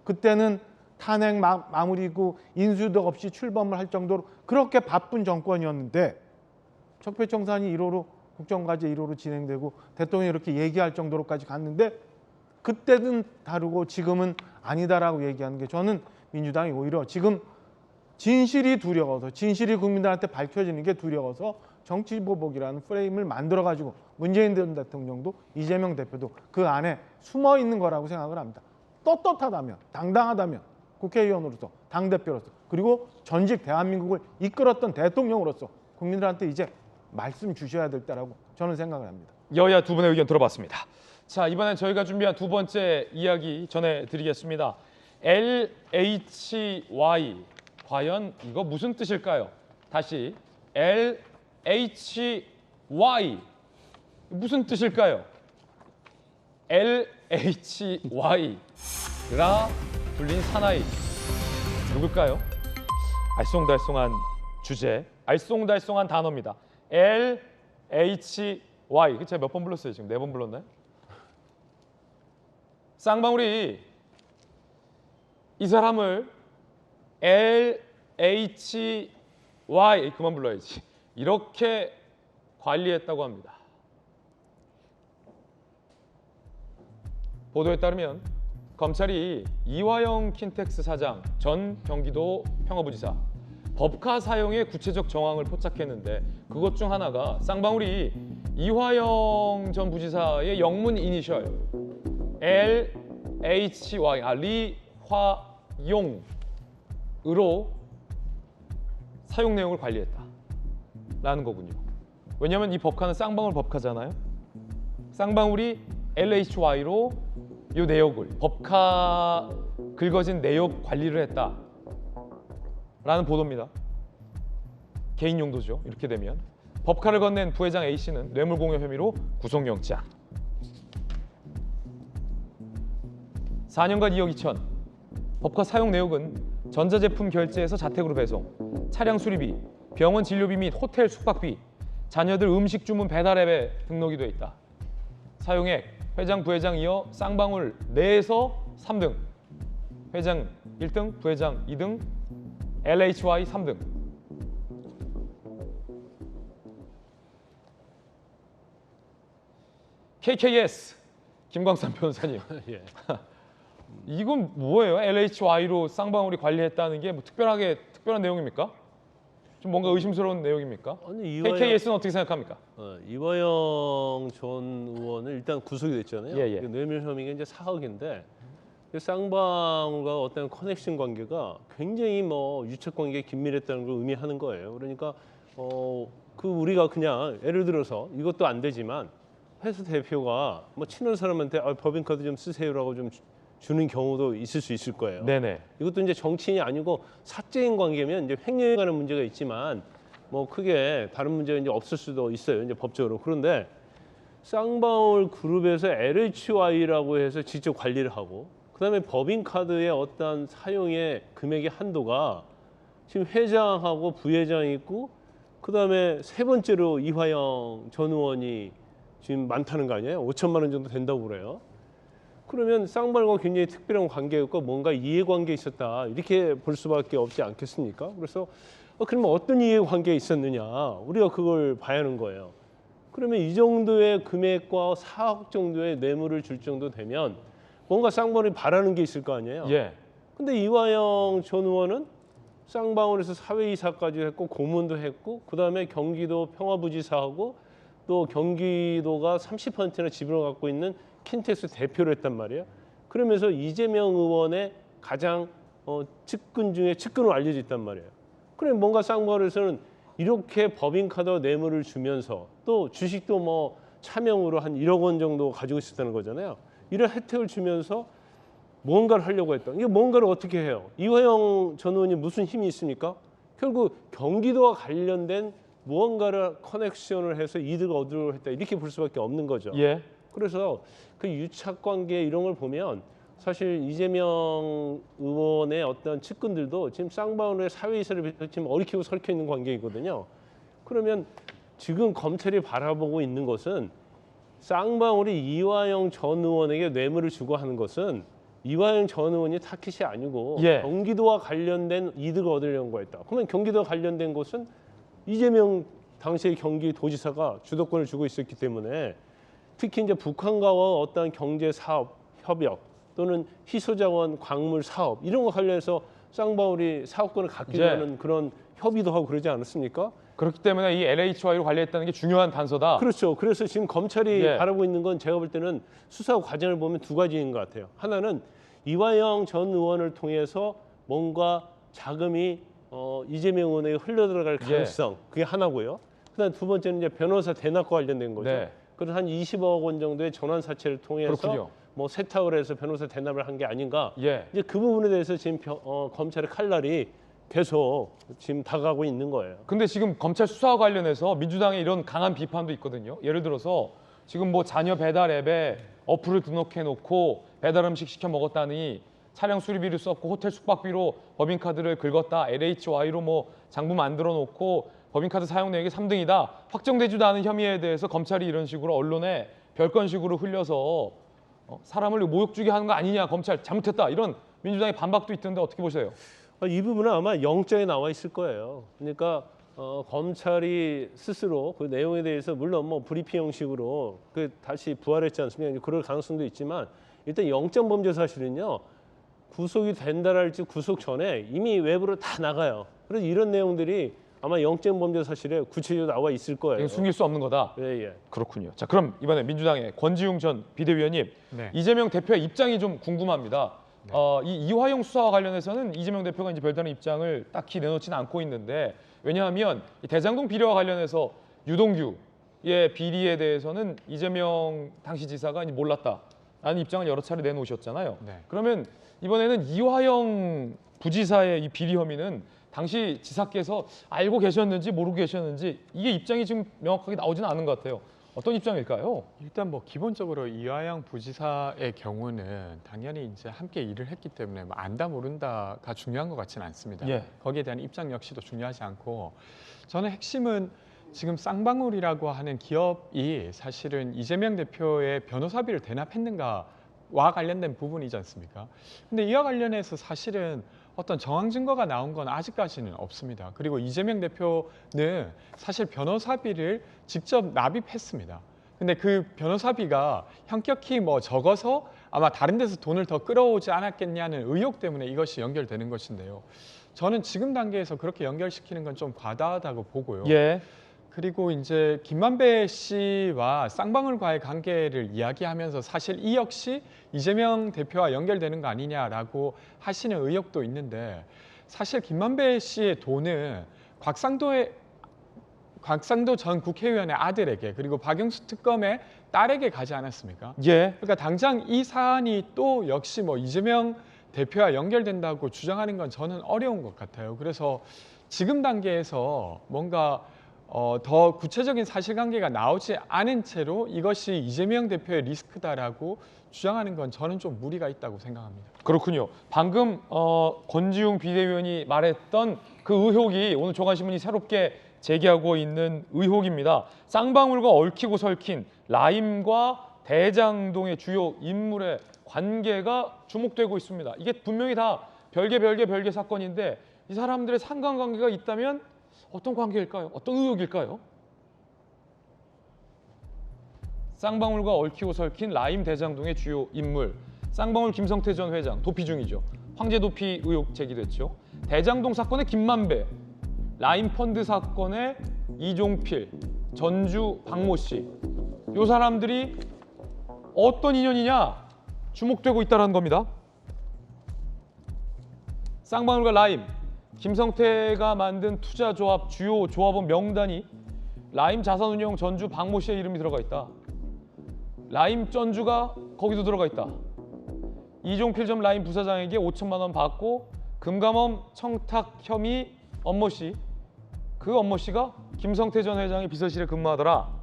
그때는 탄핵 마무리고 인수도 없이 출범을 할 정도로 그렇게 바쁜 정권이었는데 적폐청산이 1호로 국정과제 1호로 진행되고 대통령이 이렇게 얘기할 정도로까지 갔는데 그때는 다르고 지금은 아니다라고 얘기하는 게, 저는 민주당이 오히려 지금 진실이 두려워서, 진실이 국민들한테 밝혀지는 게 두려워서 정치보복이라는 프레임을 만들어가지고 문재인 전 대통령도 이재명 대표도 그 안에 숨어 있는 거라고 생각을 합니다. 떳떳하다면, 당당하다면 국회의원으로서, 당대표로서, 그리고 전직 대한민국을 이끌었던 대통령으로서 국민들한테 이제 말씀 주셔야 될 때라고 저는 생각을 합니다. 여야 두 분의 의견 들어봤습니다. 자, 이번엔 저희가 준비한 두 번째 이야기 전해드리겠습니다. LHY 과연 이거 무슨 뜻일까요? 다시 LHY 무슨 뜻일까요? LHY라 불린 사나이 누굴까요? 알쏭달쏭한 주제, 알쏭달쏭한 단어입니다. LHY 제가 몇 번 불렀어요? 지금 4번 불렀나요? 쌍방울이 이 사람을 LHY 그만 불러야지 이렇게 관리했다고 합니다. 보도에 따르면 검찰이 이화영 킨텍스 사장 전 경기도 평화부지사 법카 사용의 구체적 정황을 포착했는데 그것 중 하나가 쌍방울이 이화영 전 부지사의 영문 이니셜 LHY 리화용으로 사용 내용을 관리했다라는 거군요. 왜냐하면 이 법카는 쌍방울 법카잖아요. 쌍방울이 LHY로 이 내역을 법카 긁어진 내역 관리를 했다라는 보도입니다. 개인 용도죠. 이렇게 되면 법카를 건넨 부회장 A씨는 뇌물공여 혐의로 구속영장 4년간 2억 2천 법카 사용 내역은 전자제품 결제에서 자택으로 배송, 차량 수리비, 병원 진료비 및 호텔 숙박비, 자녀들 음식 주문 배달 앱에 등록이 돼 있다. 사용액 회장, 부회장 이어 쌍방울 내에서 3등, 회장 1등, 부회장 2등, LHY 3등. KKS 김광삼 변호사님. 예. 이건 뭐예요? LHY로 쌍방울이 관리했다는 게 뭐 특별한 내용입니까? 좀 뭔가 의심스러운 내용입니까? 아니, KKS는 어떻게 생각합니까? 이화영 전 의원은 일단 구속이 됐잖아요. 예. 뇌물 혐의가 이제 4억인데 쌍방울과 어떤 커넥션 관계가 굉장히 뭐 유착 관계에 긴밀했다는 걸 의미하는 거예요. 그러니까 우리가 그냥 예를 들어서 이것도 안 되지만 회사 대표가 뭐 친한 사람한테 법인카드 좀 쓰세요라고 좀 주는 경우도 있을 수 있을 거예요. 네네. 이것도 이제 정치인이 아니고 사적인 관계면 이제 횡령에 관한 문제가 있지만 뭐 크게 다른 문제가 이제 없을 수도 있어요. 이제 법적으로. 그런데 쌍방울 그룹에서 LHY라고 해서 직접 관리를 하고 그다음에 법인카드의 어떤 사용의 금액의 한도가 지금 회장하고 부회장이 있고 그다음에 세 번째로 이화영 전 의원이 지금 많다는 거 아니에요? 5천만 원 정도 된다고 그래요. 그러면 쌍방울과 굉장히 특별한 관계였고 뭔가 이해관계 있었다 이렇게 볼 수밖에 없지 않겠습니까? 그래서 그러면 어떤 이해관계가 있었느냐 우리가 그걸 봐야 하는 거예요. 그러면 이 정도의 금액과 4억 정도의 뇌물을 줄 정도 되면 뭔가 쌍방울이 바라는 게 있을 거 아니에요. 예. 근데 이화영 전 의원은 쌍방울에서 사회이사까지 했고 고문도 했고 그다음에 경기도 평화부지사하고 또 경기도가 30%나 지분을 갖고 있는 킨텍스 대표를 했단 말이에요. 그러면서 이재명 의원의 가장 측근 중에 측근으로 알려져 있단 말이에요. 그럼 뭔가 쌍방울에서는 이렇게 법인카드와 뇌물을 주면서 또 주식도 뭐 차명으로 한 1억 원 정도 가지고 있었다는 거잖아요. 이런 혜택을 주면서 뭔가를 하려고 했다. 이게 뭔가를 어떻게 해요? 이화영 전 의원이 무슨 힘이 있습니까? 결국 경기도와 관련된 무언가를 커넥션을 해서 이득을 얻으려고 했다. 이렇게 볼 수밖에 없는 거죠. 예. 그래서 그 유착관계 이런 걸 보면 사실 이재명 의원의 어떤 측근들도 지금 쌍방울의 사회이사를 지금 얽히고 설켜 있는 관계이거든요. 그러면 지금 검찰이 바라보고 있는 것은 쌍방울이 이화영 전 의원에게 뇌물을 주고 하는 것은 이화영 전 의원이 타깃이 아니고 예. 경기도와 관련된 이득을 얻으려고 했다. 그러면 경기도와 관련된 것은 이재명 당시의 경기도지사가 주도권을 주고 있었기 때문에 특히 이제 북한과의 어떤 경제 사업 협약 또는 희소자원 광물 사업 이런 거 관련해서 쌍방울이 사업권을 갖기려는 그런 협의도 하고 그러지 않았습니까? 그렇기 때문에 이 LHY로 관리했다는 게 중요한 단서다. 그렇죠. 그래서 지금 검찰이 예. 바라고 있는 건 제가 볼 때는 수사 과정을 보면 두 가지인 것 같아요. 하나는 이화영 전 의원을 통해서 뭔가 자금이 이재명 의원에게 흘러들어갈 가능성 그게 하나고요. 그다음 두 번째는 이제 변호사 대납과 관련된 거죠. 네. 그래서 한 20억 원 정도의 전환 사채를 통해서 그렇군요. 뭐 세탁을 해서 변호사 대납을 한 게 아닌가. 예. 이제 그 부분에 대해서 지금 검찰의 칼날이 계속 지금 다가가고 있는 거예요. 근데 지금 검찰 수사와 관련해서 민주당의 이런 강한 비판도 있거든요. 예를 들어서 지금 뭐 자녀 배달 앱에 어플을 등록해 놓고 배달 음식 시켜 먹었다니 차량 수리비를 썼고 호텔 숙박비로 법인카드를 긁었다. LHY로 뭐 장부 만들어 놓고 법인카드 사용 내역이 3등이다. 확정되지도 않은 혐의에 대해서 검찰이 이런 식으로 언론에 별건식으로 흘려서 사람을 모욕 주게 하는 거 아니냐. 검찰 잘못했다. 이런 민주당의 반박도 있던데 어떻게 보세요? 이 부분은 아마 영장에 나와 있을 거예요. 그러니까 검찰이 스스로 그 내용에 대해서 물론 뭐 브리핑 형식으로 그 다시 부활했지 않습니까? 그럴 가능성도 있지만 일단 영장 범죄 사실은요. 구속이 된다랄지 구속 전에 이미 외부로 다 나가요. 그래서 이런 내용들이 아마 영장 범죄 사실에 구체적으로 나와 있을 거예요. 이거 숨길 수 없는 거다. 예. 그렇군요. 자, 그럼 이번에 민주당의 권지웅 전 비대위원님, 네. 이재명 대표의 입장이 좀 궁금합니다. 네. 이 이화영 수사와 관련해서는 이재명 대표가 이제 별다른 입장을 딱히 내놓지는 않고 있는데, 왜냐하면 이 대장동 비리와 관련해서 유동규의 비리에 대해서는 이재명 당시 지사가 이제 몰랐다라는 입장을 여러 차례 내놓으셨잖아요. 네. 그러면 이번에는 이화영 부지사의 이 비리 혐의는 당시 지사께서 알고 계셨는지 모르고 계셨는지 이게 입장이 지금 명확하게 나오지는 않은 것 같아요. 어떤 입장일까요? 일단 뭐 기본적으로 이화영 부지사의 경우는 당연히 이제 함께 일을 했기 때문에 뭐 안다 모른다가 중요한 것 같지는 않습니다. 예. 거기에 대한 입장 역시도 중요하지 않고, 저는 핵심은 지금 쌍방울이라고 하는 기업이 사실은 이재명 대표의 변호사비를 대납했는가와 관련된 부분이지 않습니까? 근데 이와 관련해서 사실은 어떤 정황 증거가 나온 건 아직까지는 없습니다. 그리고 이재명 대표는 사실 변호사비를 직접 납입했습니다. 근데 그 변호사비가 현격히 뭐 적어서 아마 다른 데서 돈을 더 끌어오지 않았겠냐는 의혹 때문에 이것이 연결되는 것인데요. 저는 지금 단계에서 그렇게 연결시키는 건 좀 과다하다고 보고요. 예. 그리고 이제 김만배 씨와 쌍방울과의 관계를 이야기하면서 사실 이 역시 이재명 대표와 연결되는 거 아니냐라고 하시는 의혹도 있는데, 사실 김만배 씨의 돈은 곽상도 전 국회의원의 아들에게, 그리고 박영수 특검의 딸에게 가지 않았습니까? 예. 그러니까 당장 이 사안이 또 역시 뭐 이재명 대표와 연결된다고 주장하는 건 저는 어려운 것 같아요. 그래서 지금 단계에서 뭔가 더 구체적인 사실관계가 나오지 않은 채로 이것이 이재명 대표의 리스크다라고 주장하는 건 저는 좀 무리가 있다고 생각합니다. 그렇군요. 방금 권지웅 비대위원이 말했던 그 의혹이 오늘 조간신문이 새롭게 제기하고 있는 의혹입니다. 쌍방울과 얽히고 설킨 라임과 대장동의 주요 인물의 관계가 주목되고 있습니다. 이게 분명히 다 별개 사건인데 이 사람들의 상관관계가 있다면 어떤 관계일까요? 어떤 의혹일까요? 쌍방울과 얽히고 설킨 라임 대장동의 주요 인물, 쌍방울 김성태 전 회장 도피 중이죠. 황제 도피 의혹 제기됐죠. 대장동 사건의 김만배, 라임 펀드 사건의 이종필, 전주 박모 씨, 이 사람들이 어떤 인연이냐 주목되고 있다는 겁니다. 쌍방울과 라임, 김성태가 만든 투자조합 주요 조합원 명단이 라임 자산운용 전주 박모 씨의 이름이 들어가 있다. 라임 전주가 거기도 들어가 있다. 이종필 전 라임 부사장에게 5천만 원 받고 금감원 청탁 혐의 엄모 씨, 그 엄모 씨가 김성태 전 회장의 비서실에 근무하더라.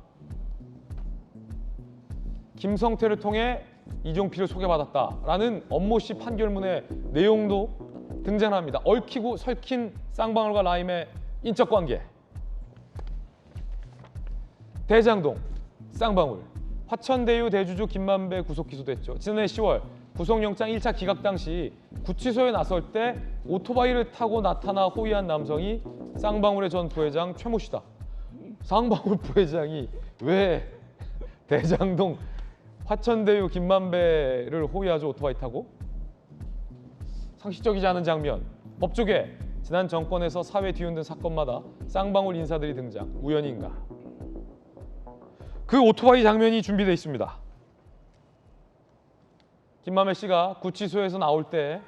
김성태를 통해 이종필을 소개받았다라는 엄모 씨 판결문의 내용도 등장합니다. 얽히고 설킨 쌍방울과 라임의 인적 관계. 대장동, 쌍방울, 화천대유 대주주 김만배 구속 기소됐죠. 지난해 10월 구속영장 1차 기각 당시 구치소에 나설 때 오토바이를 타고 나타나 호위한 남성이 쌍방울의 전 부회장 최모 씨다. 쌍방울 부회장이 왜 대장동 화천대유 김만배를 호위하죠, 오토바이 타고? 상식적이지 않은 장면. 법조계, 지난 정권에서 사회 뒤흔든 사건마다 쌍방울 인사들이 등장. 우연인가? 그 오토바이 장면이 준비되어 있습니다. 김만배 씨가 구치소에서 나올 때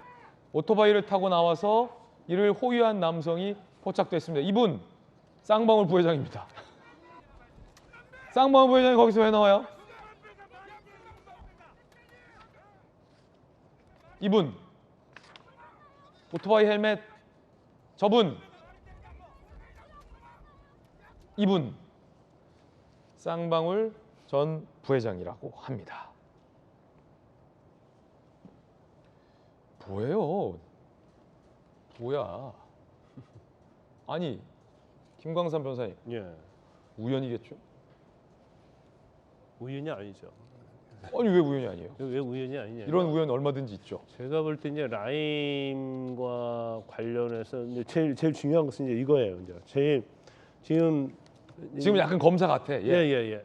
오토바이를 타고 나와서 이를 호위한 남성이 포착됐습니다. 이분 쌍방울 부회장입니다. 쌍방울 부회장이 거기서 왜 나와요? 이분 오토바이 헬멧 저분 이분 쌍방울 전 부회장이라고 합니다. 뭐예요? 뭐야? 아니 김광삼 변호사님 예. 우연이겠죠? 우연이 아니죠. 아니 왜 우연이 아니에요? 왜 우연이 아니냐? 이런 우연 얼마든지 있죠. 제가 볼 때 이제 라임과 관련해서 이제 제일 중요한 것은 이제 이거예요. 이제 지금 약간 검사 같아. 예.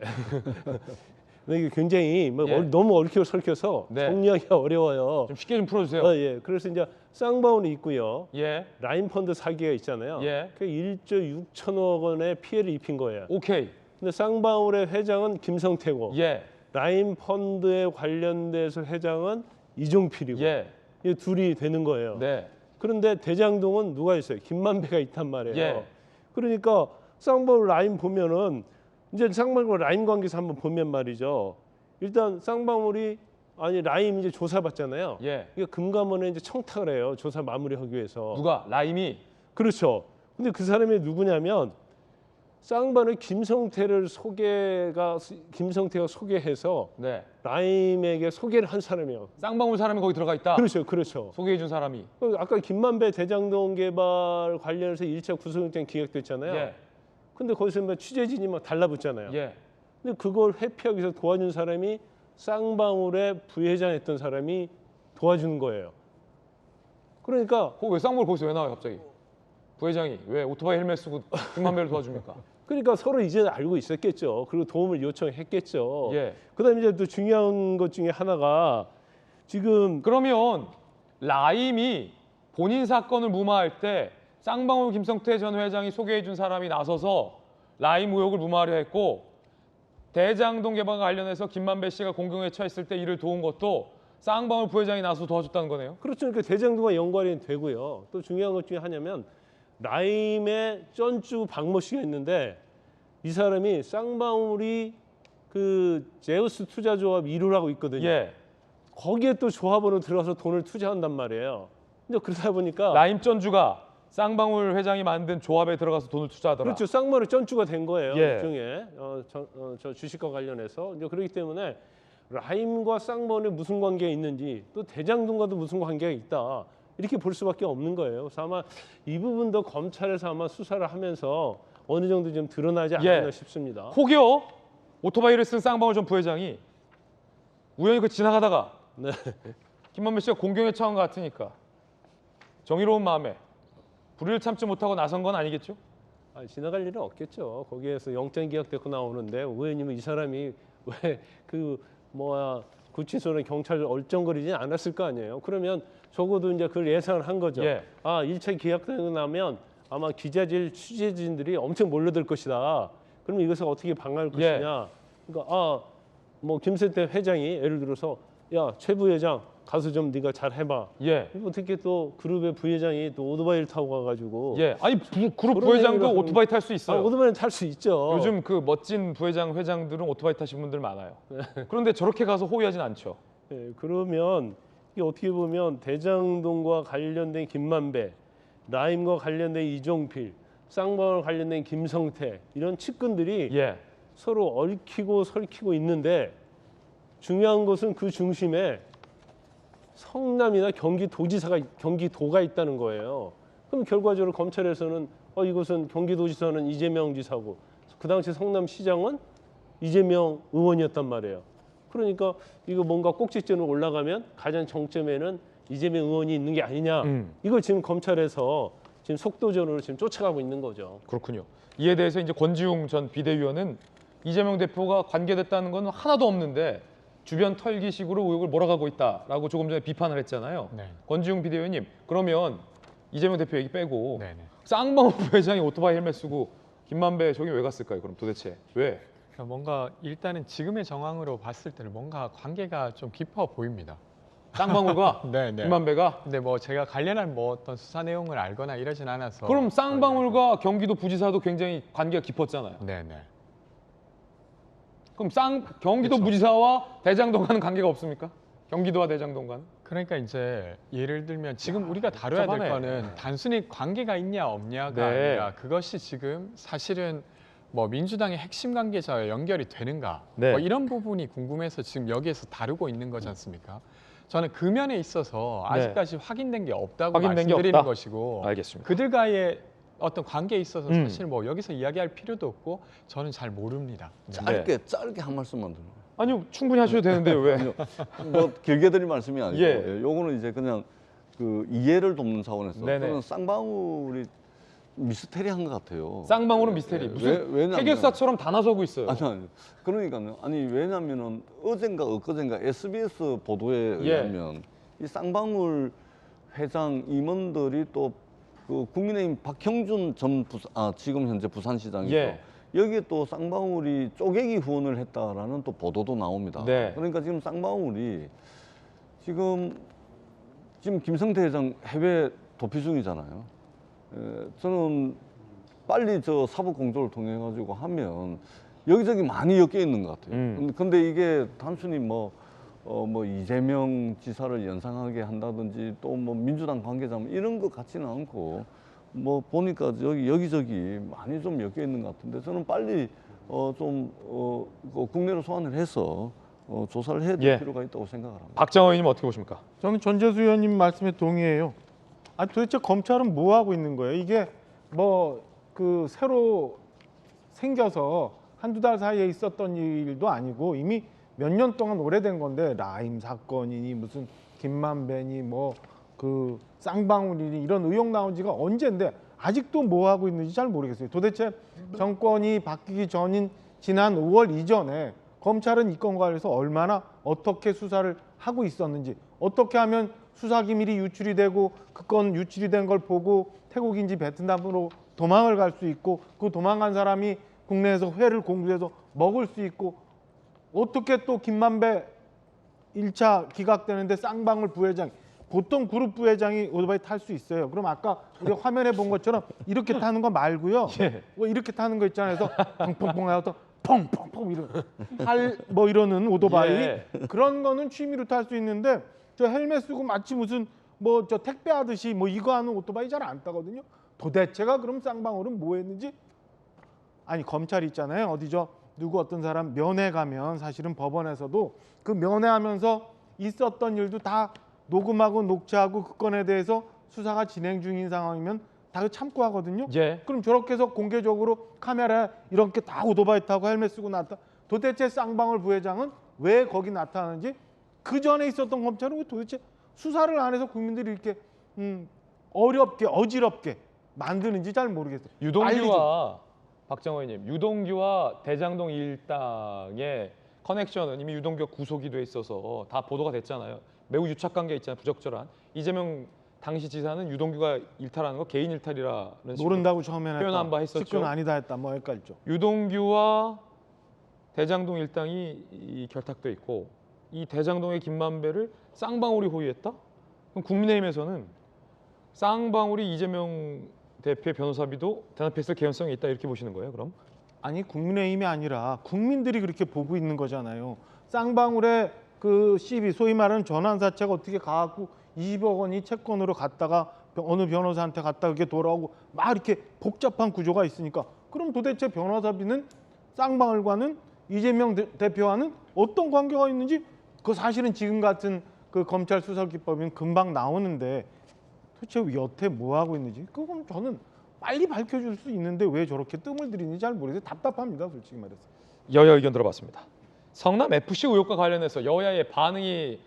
이게 굉장히 뭐 예. 너무 얽히고 설켜서 네. 정리하기가 어려워요. 좀 쉽게 좀 풀어주세요. 예. 그래서 이제 쌍방울이 있고요. 예. 라임 펀드 사기가 있잖아요. 예. 그 1조 6천억 원의 피해를 입힌 거예요. 오케이. 근데 쌍방울의 회장은 김성태고, 예. 라임 펀드에 관련돼서 회장은 이종필이고, 예. 이 둘이 되는 거예요. 네. 그런데 대장동은 누가 있어요? 김만배가 있단 말이에요. 예. 그러니까 쌍방울 라임 보면은 이제 쌍방울 라임 관계에서 한번 보면 말이죠. 일단 쌍방울이 라임 이제 조사받잖아요. 예. 이게 금감원에 이제 청탁을 해요. 조사 마무리하기 위해서. 누가? 라임이? 그렇죠. 근데 그 사람이 누구냐면 쌍방울 김성태가 소개해서 네. 라임에게 소개를 한 사람이에요. 쌍방울 사람이 거기 들어가 있다. 그렇죠. 소개해준 사람이. 아까 김만배 대장동 개발 관련해서 1차 구속영장 기각됐잖아요. 예. 근데 거기서 뭐 취재진이 막 달라붙잖아요. 예. 근데 그걸 회피하기 위해서 도와준 사람이 쌍방울의 부회장했던 사람이 도와주는 거예요. 그러니까 왜 쌍방울 거기서 왜 나와요 갑자기? 부회장이 왜 오토바이 헬멧 쓰고 김만배를 도와줍니까? 그러니까 서로 이제 알고 있었겠죠. 그리고 도움을 요청했겠죠. 예. 그다음에 이제 또 중요한 것 중에 하나가 지금 그러면 라임이 본인 사건을 무마할 때 쌍방울 김성태 전 회장이 소개해준 사람이 나서서 라임 의혹을 무마하려 했고 대장동 개발과 관련해서 김만배 씨가 공경에 처했을 때 이를 도운 것도 쌍방울 부회장이 나서 도와줬다는 거네요. 그렇죠. 그러니까 대장동과 연관이 되고요. 또 중요한 것 중에 하나면 라임의 쩐주 박모 씨가 있는데 이 사람이 쌍방울이 그 제우스 투자조합 일을 하고 있거든요. 예. 거기에 또 조합으로 들어가서 돈을 투자한단 말이에요. 근데 그러다 보니까 라임 쩐주가 쌍방울 회장이 만든 조합에 들어가서 돈을 투자하더라. 그렇죠. 쌍방울이 쩐주가 된 거예요. 예. 일종의 저 주식과 관련해서 이제 그렇기 때문에 라임과 쌍방울이 무슨 관계가 있는지 또 대장동과도 무슨 관계가 있다. 이렇게 볼 수밖에 없는 거예요. 그래서 아마 이 부분도 검찰에서 아마 수사를 하면서 어느 정도 좀 드러나지 않나 싶습니다. 혹여 오토바이를 쓴 쌍방울 전 부회장이 우연히 그 지나가다가 네. 김만배 씨가 공경에 처한 것 같으니까 정의로운 마음에 불의를 참지 못하고 나선 건 아니겠죠? 지나갈 일은 없겠죠. 거기에서 영장 기각되고 나오는데 의원님은 이 사람이 왜 구치소나 경찰을 얼쩡거리지 않았을 거 아니에요. 그러면 적어도 이제 그걸 예상을 한 거죠. 예. 1차 기각되고 나면 아마 기자질 취재진들이 엄청 몰려들 것이다. 그러면 이것을 어떻게 방어할 것이냐. 그러니까 김성태 회장이 예를 들어서 야, 최 부회장 가서 좀 네가 잘 해봐. 예. 어떻게 또 그룹의 부회장이 또 오토바이를 타고 가가지고. 예. 아니 그룹 부회장도 오토바이 탈 수 있어요. 오토바이는 탈 수 있죠. 요즘 그 멋진 부회장 회장들은 오토바이 타신 분들 많아요. 그런데 저렇게 가서 호위하진 않죠. 네, 그러면 이게 어떻게 보면 대장동과 관련된 김만배, 라임과 관련된 이종필, 쌍방울 관련된 김성태 이런 측근들이 서로 얽히고 설키고 있는데 중요한 것은 그 중심에 성남이나 경기도가 있다는 거예요. 그럼 결과적으로 검찰에서는 이것은 경기도지사는 이재명 지사고 그 당시 성남시장은 이재명 의원이었단 말이에요. 그러니까 이거 뭔가 꼭지점으로 올라가면 가장 정점에는 이재명 의원이 있는 게 아니냐. 이걸 지금 검찰에서 지금 속도전으로 지금 쫓아가고 있는 거죠. 그렇군요. 이에 대해서 이제 권지웅 전 비대위원은 이재명 대표가 관계됐다는 건 하나도 없는데 주변 털기식으로 의혹을 몰아가고 있다라고 조금 전에 비판을 했잖아요. 네. 권지웅 비대위원님, 그러면 이재명 대표 얘기 빼고 쌍방울 부회장이 오토바이 헬멧 쓰고 김만배 저기 왜 갔을까요? 그럼 도대체 왜? 그러니까 뭔가 일단은 지금의 정황으로 봤을 때는 뭔가 관계가 좀 깊어 보입니다. 쌍방울과 김만배가? 근데 제가 관련한 어떤 수사 내용을 알거나 이러진 않아서. 그럼 쌍방울과 경기도 부지사도 굉장히 관계가 깊었잖아요. 네네. 그럼 경기도 그렇죠. 부지사와 대장동과는 관계가 없습니까? 경기도와 대장동과는? 그러니까 이제 예를 들면 지금 우리가 다뤄야 될 복잡하네. 거는 단순히 관계가 있냐 없냐가 네. 아니라 그것이 지금 사실은 뭐 민주당의 핵심 관계자와 연결이 되는가 네. 뭐 이런 부분이 궁금해서 지금 여기에서 다루고 있는 거지 않습니까? 저는 그 면에 있어서 네. 아직까지 확인된 게 없다고 확인된 게 말씀드리는 없다? 것이고 알겠습니다. 그들과의 어떤 관계에 있어서 음. 사실 뭐 여기서 이야기할 필요도 없고 저는 잘 모릅니다. 짧게 한 말씀만 드려요. 아니요, 충분히 하셔도 되는데 왜? 뭐 길게 드릴 말씀이 아니고 예. 요거는 이제 그냥 그 이해를 돕는 차원에서 네네. 저는 쌍방울이 미스테리한 것 같아요. 쌍방울은 미스테리. 무슨 왜냐면- 해결사처럼 다 나서고 있어요. 아니 그러니까요. 아니 왜냐면은 어젠가 엊그젠가 SBS 보도에 예. 의하면 이 쌍방울 회장 임원들이 또 그 국민의힘 박형준 전 지금 현재 부산시장이죠. 예. 여기에 또 쌍방울이 쪼개기 후원을 했다라는 또 보도도 나옵니다. 네. 그러니까 지금 쌍방울이 지금 김성태 회장 해외 도피 중이잖아요. 저는 빨리 저 사법 공조를 통해 가지고 하면 여기저기 많이 엮여 있는 것 같아요. 근데 이게 단순히 뭐 이재명 지사를 연상하게 한다든지 또 뭐 민주당 관계자 이런 것 같지는 않고 뭐 보니까 여기저기 많이 좀 엮여 있는 것 같은데 저는 빨리 국내로 소환을 해서 조사를 해야 될 예. 필요가 있다고 생각을 합니다. 박정호 의원님 어떻게 보십니까? 저는 전재수 의원님 말씀에 동의해요. 아 도대체 검찰은 뭐 하고 있는 거예요? 이게 뭐 그 새로 생겨서 한두 달 사이에 있었던 일도 아니고 이미 몇 년 동안 오래된 건데 라임 사건이니 무슨 김만배니 뭐 그 쌍방울이니 이런 의혹 나온 지가 언젠데 아직도 뭐 하고 있는지 잘 모르겠어요. 도대체 정권이 바뀌기 전인 지난 5월 이전에 검찰은 이 건과 관련해서 얼마나 어떻게 수사를 하고 있었는지, 어떻게 하면 수사 기밀이 유출이 되고 그 건 유출이 된 걸 보고 태국인지 베트남으로 도망을 갈 수 있고 그 도망간 사람이 국내에서 회를 공수해서 먹을 수 있고 어떻게 또 김만배 1차 기각되는데 쌍방울 부회장, 보통 그룹 부회장이 오토바이 탈 수 있어요. 그럼 아까 우리가 화면에 본 것처럼 이렇게 타는 거 말고요. 예. 뭐 이렇게 타는 거 있잖아요. 그래서 펑펑펑 하고 펑펑펑 뭐 이러는 오토바이 예. 그런 거는 취미로 탈 수 있는데 저 헬멧 쓰고 마치 무슨 뭐 저 택배 하듯이 뭐 이거 하는 오토바이 잘 안 타거든요. 도대체가 그럼 쌍방울은 뭐 했는지. 아니 검찰 있잖아요. 어디 저 누구 어떤 사람 면회 가면 사실은 법원에서도 그 면회하면서 있었던 일도 다 녹음하고 녹취하고 그 건에 대해서 수사가 진행 중인 상황이면 다 참고 하거든요. 예. 그럼 저렇게 해서 공개적으로 카메라에 이렇게 다 오토바이 타고 헬멧 쓰고 나타. 도대체 쌍방울 부회장은 왜 거기 나타나는지 그 전에 있었던 검찰은 왜 도대체 수사를 안 해서 국민들이 이렇게 어렵게 어지럽게 만드는지 잘 모르겠어요. 유동규와 박정호 의원님, 유동규와 대장동 일당의 커넥션은 이미 유동규가 구속이 돼 있어서 다 보도가 됐잖아요. 매우 유착 관계 있잖아요. 부적절한. 이재명 당시 지사는 유동규가 일탈하는 거 개인 일탈이라는 모른다고 처음에는 표현한 바 했었죠. 식구는 아니다 했다 뭐 헷갈죠. 유동규와 대장동 일당이 이 결탁돼 있고 이 대장동의 김만배를 쌍방울이 호위했다? 그럼 국민의힘에서는 쌍방울이 이재명 대표의 변호사비도 대납했을 개연성이 있다 이렇게 보시는 거예요, 그럼? 아니 국민의힘이 아니라 국민들이 그렇게 보고 있는 거잖아요. 쌍방울의 그 시비 소위 말하는 전환사채가 어떻게 가갖고 20억 원이 채권으로 갔다가 어느 변호사한테 갔다 그렇게 돌아오고 막 이렇게 복잡한 구조가 있으니까 그럼 도대체 변호사비는 쌍방울과는 이재명 대표와는 어떤 관계가 있는지 그 사실은 지금 같은 그 검찰 수사 기법이면 금방 나오는데 도대체 여태 뭐 하고 있는지 그건 저는 빨리 밝혀줄 수 있는데 왜 저렇게 뜸을 들이는지 잘 모르겠어요. 답답합니다, 솔직히 말해서. 여야 의견 들어봤습니다. 성남 FC 의혹과 관련해서 여야의 반응이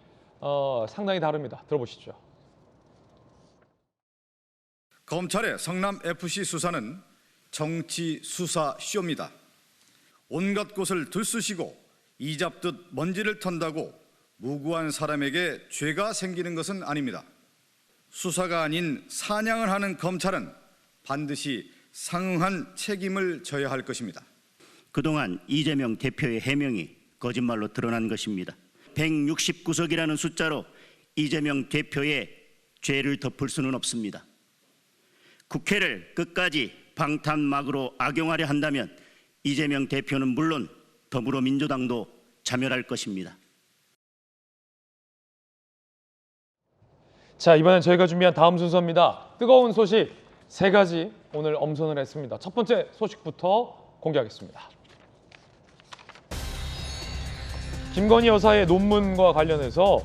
상당히 다릅니다. 들어보시죠. 검찰의 성남 FC 수사는 정치 수사 쇼입니다. 온갖 곳을 들쑤시고 이잡듯 먼지를 턴다고 무고한 사람에게 죄가 생기는 것은 아닙니다. 수사가 아닌 사냥을 하는 검찰은 반드시 상응한 책임을 져야 할 것입니다. 그동안 이재명 대표의 해명이 거짓말로 드러난 것입니다. 169석이라는 숫자로 이재명 대표의 죄를 덮을 수는 없습니다. 국회를 끝까지 방탄막으로 악용하려 한다면 이재명 대표는 물론 더불어민주당도 자멸할 것입니다. 자, 이번엔 저희가 준비한 다음 순서입니다. 뜨거운 소식 3가지 오늘 엄선을 했습니다. 첫 번째 소식부터 공개하겠습니다. 김건희 여사의 논문과 관련해서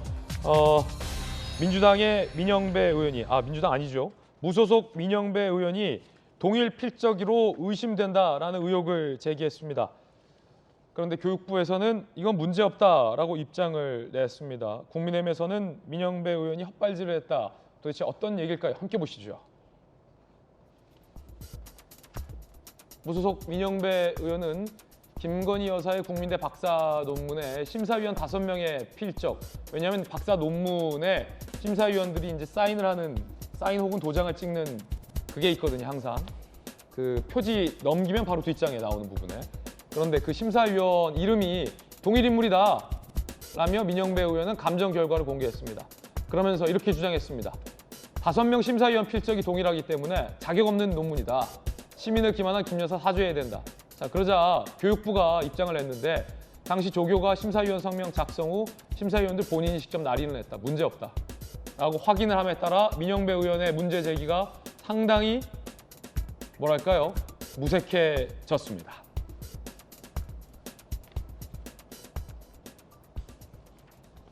민주당의 민영배 의원이, 민주당 아니죠, 무소속 민영배 의원이 동일 필적으로 의심된다라는 의혹을 제기했습니다. 그런데 교육부에서는 이건 문제없다라고 입장을 냈습니다. 국민의힘에서는 민영배 의원이 헛발질을 했다. 도대체 어떤 얘기일까요? 함께 보시죠. 무소속 민영배 의원은 김건희 여사의 국민대 박사 논문에 심사위원 5명의 필적, 왜냐하면 박사 논문에 심사위원들이 이제 사인을 하는, 사인 혹은 도장을 찍는 그게 있거든요, 항상. 그 표지 넘기면 바로 뒷장에 나오는 부분에. 그런데 그 심사위원 이름이 동일 인물이다 라며 민영배 의원은 감정 결과를 공개했습니다. 그러면서 이렇게 주장했습니다. 5명 심사위원 필적이 동일하기 때문에 자격 없는 논문이다. 시민을 기만한 김 여사 사죄해야 된다. 자, 그러자 교육부가 입장을 냈는데 당시 조교가 심사위원 성명 작성 후 심사위원들 본인이 직접 날인을 했다. 문제없다. 라고 확인을 함에 따라 민영배 의원의 문제 제기가 상당히 뭐랄까요? 무색해졌습니다.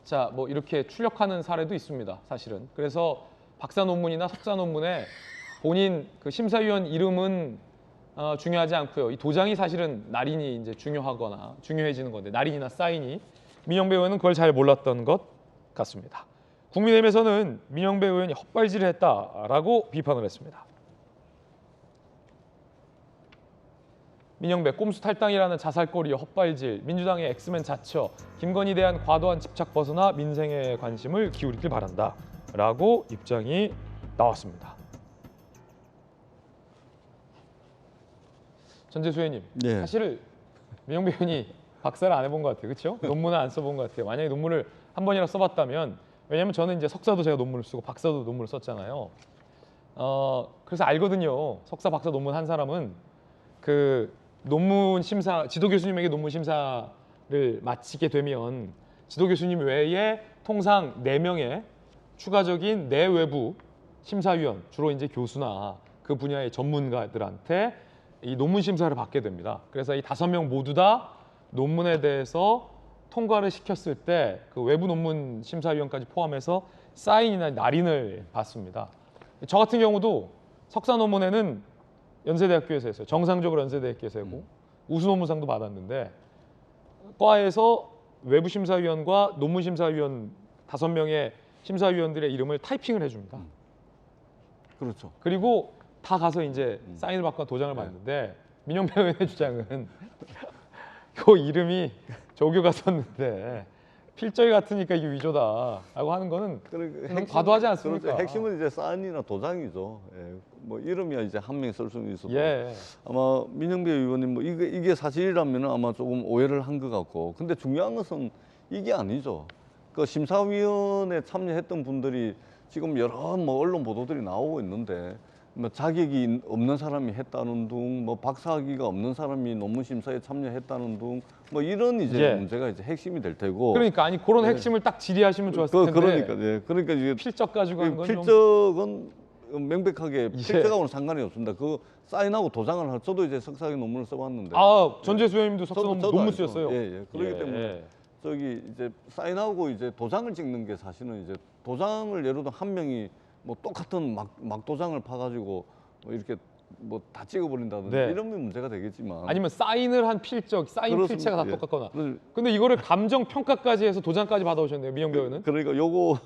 자, 뭐 이렇게 출력하는 사례도 있습니다, 사실은. 그래서 박사 논문이나 석사 논문에 본인 그 심사위원 이름은 중요하지 않고요. 이 도장이 사실은 날인이 이제 중요하거나 중요해지는 건데, 날인이나 사인이. 민영배 의원은 그걸 잘 몰랐던 것 같습니다. 국민의힘에서는 민영배 의원이 헛발질을 했다라고 비판을 했습니다. 민영배 꼼수 탈당이라는 자살거리 헛발질, 민주당의 엑스맨 자처, 김건희에 대한 과도한 집착 벗어나 민생에 관심을 기울이길 바란다 라고 입장이 나왔습니다. 전재수 의원님, 네. 사실 민영배 의원이 박사를 안 해본 것 같아요, 그렇죠? 논문을 안 써본 것 같아요. 만약에 논문을 한 번이라도 써봤다면, 왜냐하면 저는 이제 석사도 제가 논문을 쓰고 박사도 논문을 썼잖아요. 그래서 알거든요. 석사, 박사 논문 한 사람은 그 논문 심사, 지도 교수님에게 논문 심사를 마치게 되면 지도 교수님 외에 통상 4명의 추가적인 내외부 심사위원, 주로 이제 교수나 그 분야의 전문가들한테 이 논문 심사를 받게 됩니다. 그래서 이 5명 모두 다 논문에 대해서 통과를 시켰을 때 그 외부 논문 심사위원까지 포함해서 사인이나 날인을 받습니다. 저 같은 경우도 석사 논문에는 연세대학교에서 했어요. 정상적으로 연세대학교에서 하고 우수 논문상도 받았는데, 과에서 외부 심사위원과 논문 심사위원 5명의 심사위원들의 이름을 타이핑을 해줍니다. 그렇죠. 그리고 다 가서 이제 사인을 받고 도장을 받는데, 민영배 의원의 주장은 그 이름이 조교가 썼는데 필적이 같으니까 이게 위조다라고 하는 거는 너무 과도하지 않습니까? 그렇죠. 핵심은 이제 사인이나 도장이죠. 예. 뭐 이름이야 이제 한 명이 쓸 수는 있어도. 예. 아마 민영배 의원님 뭐 이게 사실이라면 아마 조금 오해를 한 것 같고, 근데 중요한 것은 이게 아니죠. 그 심사위원회 참여했던 분들이 지금 여러 뭐 언론 보도들이 나오고 있는데, 뭐 자격이 없는 사람이 했다는 둥, 뭐 박사학위가 없는 사람이 논문 심사에 참여했다는 둥, 뭐 이런 이제 문제가 이제 핵심이 될 테고. 그러니까 아니 그런 핵심을 딱 질의하시면 좋았을 텐데. 그러니까 이제 필적 가지고 하는 건 필적은 명백하게 필적하고는 상관이 없습니다. 그 사인하고 도장을 할, 저도 이제 석사학위 논문을 써봤는데. 전재수 의원님도 석사 논문 쓰였어요. 예. 그렇기 때문에 저기 이제 사인하고 이제 도장을 찍는 게 사실은 이제 도장을 예를 들어 한 명이 뭐 똑같은 막 도장을 파가지고 뭐 이렇게 뭐 다 찍어버린다든지 이러면 문제가 되겠지만, 아니면 사인을 한 필적, 사인 그렇습니다. 필체가 다 똑같거나. 근데 이거를 감정 평가까지 해서 도장까지 받아오셨네요, 민영배 의원은. 그러니까 요거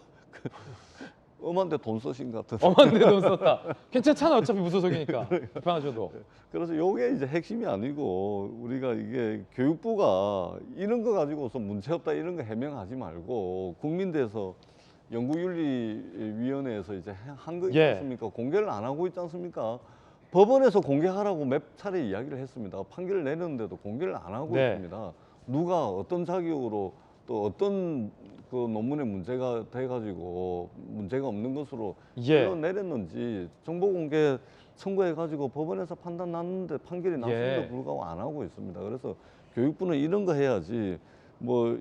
엄한데 돈 쓰신 것 같은데. 엄한데 돈 썼다. 괜찮잖아, 어차피 무소속이니까. 비판하셔도. 그래서 요게 이제 핵심이 아니고, 우리가 이게 교육부가 이런 거 가지고서 문제없다 이런 거 해명하지 말고, 국민대에서 연구윤리위원회에서 이제 한 거 있지 않습니까? 공개를 안 하고 있지 않습니까? 법원에서 공개하라고 몇 차례 이야기를 했습니다. 판결을 내렸는데도 공개를 안 하고 있습니다. 누가 어떤 자격으로 또 어떤 그 논문에 문제가 돼가지고 문제가 없는 것으로 내렸는지 정보 공개 청구해가지고 법원에서 판단 났는데 판결이 났음에도 불구하고 안 하고 있습니다. 그래서 교육부는 이런 거 해야지 뭐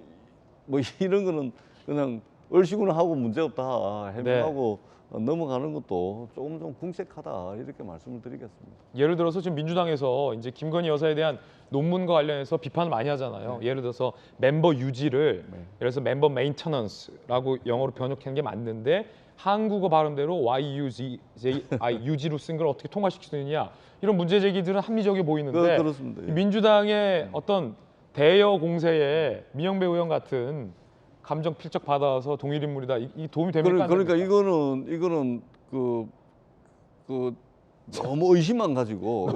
이런 거는 그냥 얼씨구나 하고 문제 없다 해명하고 넘어가는 것도 조금 좀 궁색하다 이렇게 말씀을 드리겠습니다. 예를 들어서 지금 민주당에서 이제 김건희 여사에 대한 논문과 관련해서 비판을 많이 하잖아요. 예를 들어서 멤버 유지를 예를 들어서 멤버 메인터넌스라고 영어로 번역한 게 맞는데 한국어 발음대로 유지로 쓴 걸 어떻게 통과시킬 수 있느냐 이런 문제 제기들은 합리적이 보이는데 그렇습니다. 예. 민주당의 어떤 대여 공세에 민영배 의원 같은 감정 필적 받아서 동일 인물이다 이 도움이 됩니까? 그러니까 이거는 너무 의심만 가지고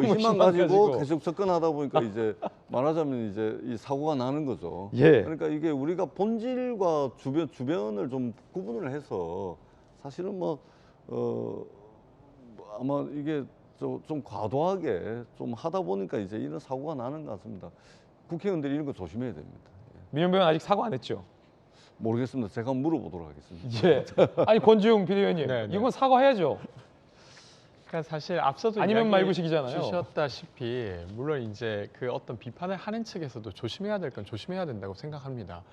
계속 접근하다 보니까 이제 말하자면 이제 이 사고가 나는 거죠. 예. 그러니까 이게 우리가 본질과 주변을 좀 구분을 해서 사실은 아마 이게 좀 과도하게 좀 하다 보니까 이제 이런 사고가 나는 것 같습니다. 국회의원들이 이런 거 조심해야 됩니다. 민영배 의원 아직 사과 안 했죠? 모르겠습니다. 제가 물어보도록 하겠습니다. 예. 아니 권지웅 비대위원님, 이건 사과해야죠. 그러니까 사실 앞서도 아니면 말고식이잖아요. 주셨다시피 물론 이제 그 어떤 비판을 하는 측에서도 조심해야 될 건 조심해야 된다고 생각합니다.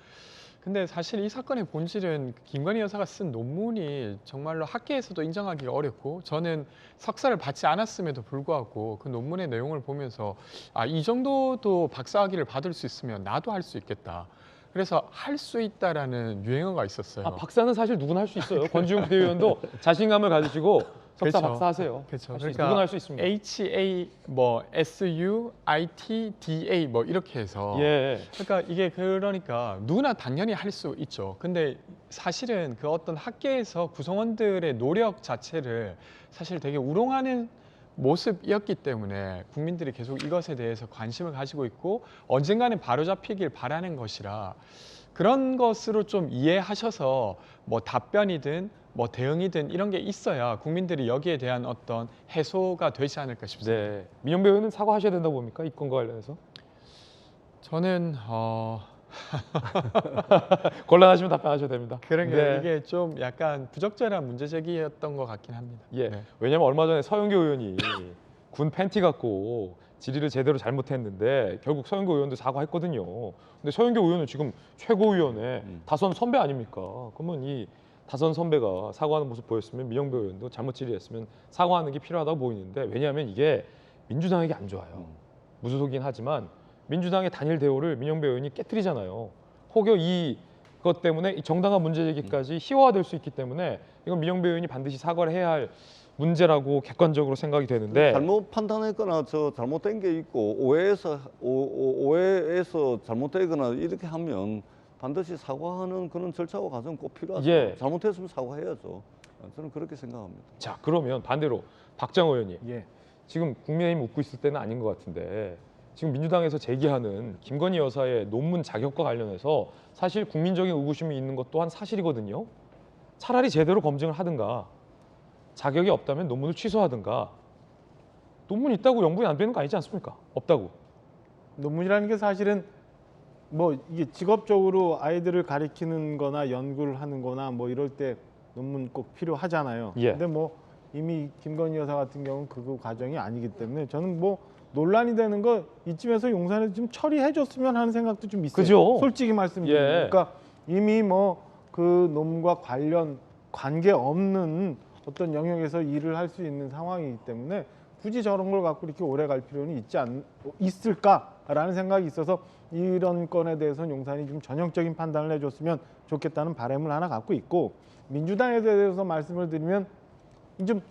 근데 사실 이 사건의 본질은 김건희 여사가 쓴 논문이 정말로 학계에서도 인정하기가 어렵고 저는 석사를 받지 않았음에도 불구하고 그 논문의 내용을 보면서 이 정도도 박사학위를 받을 수 있으면 나도 할 수 있겠다. 그래서 할 수 있다라는 유행어가 있었어요. 박사는 사실 누구나 할 수 있어요. 권지웅 비대위원도 자신감을 가지시고 석사 그렇죠. 박사하세요. 그렇죠. 그러니까 누구나 할 수 있습니다. SUITDA 이렇게 해서 그러니까 이게 그러니까 누구나 당연히 할 수 있죠. 근데 사실은 그 어떤 학계에서 구성원들의 노력 자체를 사실 되게 우롱하는 모습이었기 때문에 국민들이 계속 이것에 대해서 관심을 가지고 있고 언젠가는 바로잡히길 바라는 것이라 그런 것으로 좀 이해하셔서 답변이든 대응이든 이런 게 있어야 국민들이 여기에 대한 어떤 해소가 되지 않을까 싶습니다. 네. 민영배 의원은 사과하셔야 된다고 봅니까? 이 건과 관련해서? 저는 곤란하시면 답변하셔야 됩니다. 그러니까 이게 좀 약간 부적절한 문제 제기였던 것 같긴 합니다. 예. 왜냐하면 얼마 전에 서영교 의원이 군 팬티 갖고 질의를 제대로 잘못했는데 결국 서영교 의원도 사과했거든요. 근데 서영교 의원은 지금 최고위원회 다선 선배 아닙니까? 그러면 이 다선 선배가 사과하는 모습 보였으면 민영배 의원도 잘못 질의했으면 사과하는 게 필요하다고 보이는데 왜냐하면 이게 민주당에게 안 좋아요. 무소속이긴 하지만 민주당의 단일 대우를 민영배 의원이 깨뜨리잖아요. 혹여 이것 때문에 정당한 문제 제기까지 희화화될 수 있기 때문에 이건 민영배 의원이 반드시 사과를 해야 할 문제라고 객관적으로 생각이 되는데 잘못 판단했거나 잘못된 게 있고 오해에서 잘못되거나 이렇게 하면 반드시 사과하는 그런 절차와 과정 꼭 필요하죠. 잘못했으면 사과해야죠. 저는 그렇게 생각합니다. 자, 그러면 반대로 박장 의원님, 지금 국민의힘 웃고 있을 때는 아닌 것 같은데 지금 민주당에서 제기하는 김건희 여사의 논문 자격과 관련해서 사실 국민적인 의구심이 있는 것 또한 사실이거든요. 차라리 제대로 검증을 하든가 자격이 없다면 논문을 취소하든가 논문 있다고 영분이 안 되는 거 아니지 않습니까? 없다고. 논문이라는 게 사실은 이게 직업적으로 아이들을 가리키는 거나 연구를 하는 거나 이럴 때 논문 꼭 필요하잖아요. 근데 이미 김건희 여사 같은 경우는 그 과정이 아니기 때문에 저는 논란이 되는 거 이쯤에서 용산에서 좀 처리해 줬으면 하는 생각도 좀 있어요. 그죠? 솔직히 말씀드리면. 그러니까 이미 그 논문과 관계 없는 어떤 영역에서 일을 할 수 있는 상황이기 때문에 굳이 저런 걸 갖고 이렇게 오래 갈 필요는 있을까라는 생각이 있어서 이런 건에 대해서는 용산이 좀 전형적인 판단을 해줬으면 좋겠다는 바람을 하나 갖고 있고 민주당에 대해서 말씀을 드리면 좀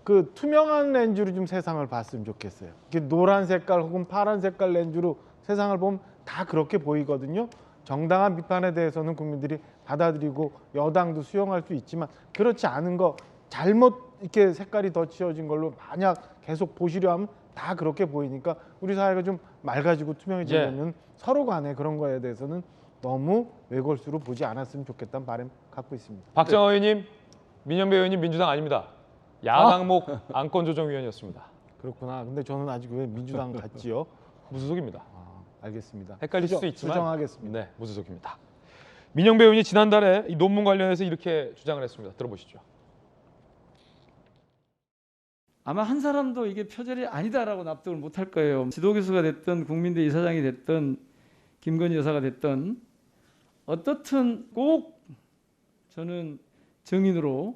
그 투명한 렌즈로 좀 세상을 봤으면 좋겠어요. 이렇게 노란 색깔 혹은 파란 색깔 렌즈로 세상을 보면 다 그렇게 보이거든요. 정당한 비판에 대해서는 국민들이 받아들이고 여당도 수용할 수 있지만 그렇지 않은 거 잘못 이렇게 색깔이 더 칠해진 걸로 만약 계속 보시려 하면 다 그렇게 보이니까 우리 사회가 좀 맑아지고 투명해지려면 서로 간에 그런 거에 대해서는 너무 외골수로 보지 않았으면 좋겠다는 바람 갖고 있습니다. 박정 의원님, 민영배 의원님 민주당 아닙니다. 야당목 안건조정위원이었습니다. 그렇구나. 근데 저는 아직 왜 민주당 같지요? 무소속입니다. 알겠습니다. 헷갈릴 수도 있지만 수정하겠습니다. 네, 무소속입니다. 민영배 의원이 지난달에 이 논문 관련해서 이렇게 주장을 했습니다. 들어보시죠. 아마 한 사람도 이게 표절이 아니다라고 납득을 못할 거예요. 지도교수가 됐든 국민대 이사장이 됐든 김건희 여사가 됐든 어떻든 꼭 저는 증인으로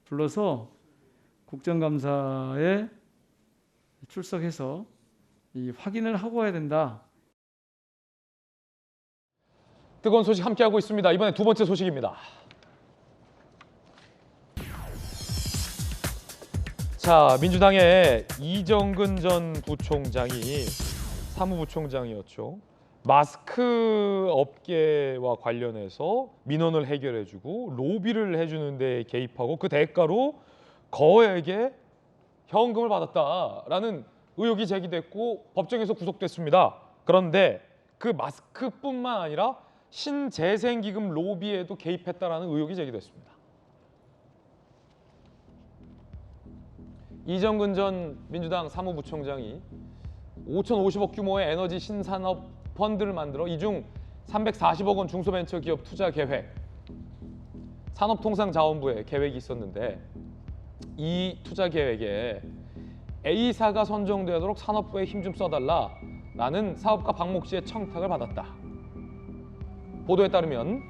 불러서 국정감사에 출석해서 이 확인을 하고 와야 된다. 뜨거운 소식 함께하고 있습니다. 이번에 두 번째 소식입니다. 자, 민주당의 이정근 전 부총장이 사무부총장이었죠. 마스크 업계와 관련해서 민원을 해결해주고 로비를 해주는 데 개입하고 그 대가로 거액의 현금을 받았다라는 의혹이 제기됐고 법정에서 구속됐습니다. 그런데 그 마스크뿐만 아니라 신재생기금 로비에도 개입했다라는 의혹이 제기됐습니다. 이정근 전 민주당 사무부총장이 5,050억 규모의 에너지 신산업 펀드를 만들어 이 중 340억 원 중소벤처기업 투자 계획, 산업통상자원부에 계획이 있었는데 이 투자 계획에 A사가 선정되도록 산업부에 힘 좀 써달라라는 사업가 박목 씨의 청탁을 받았다. 보도에 따르면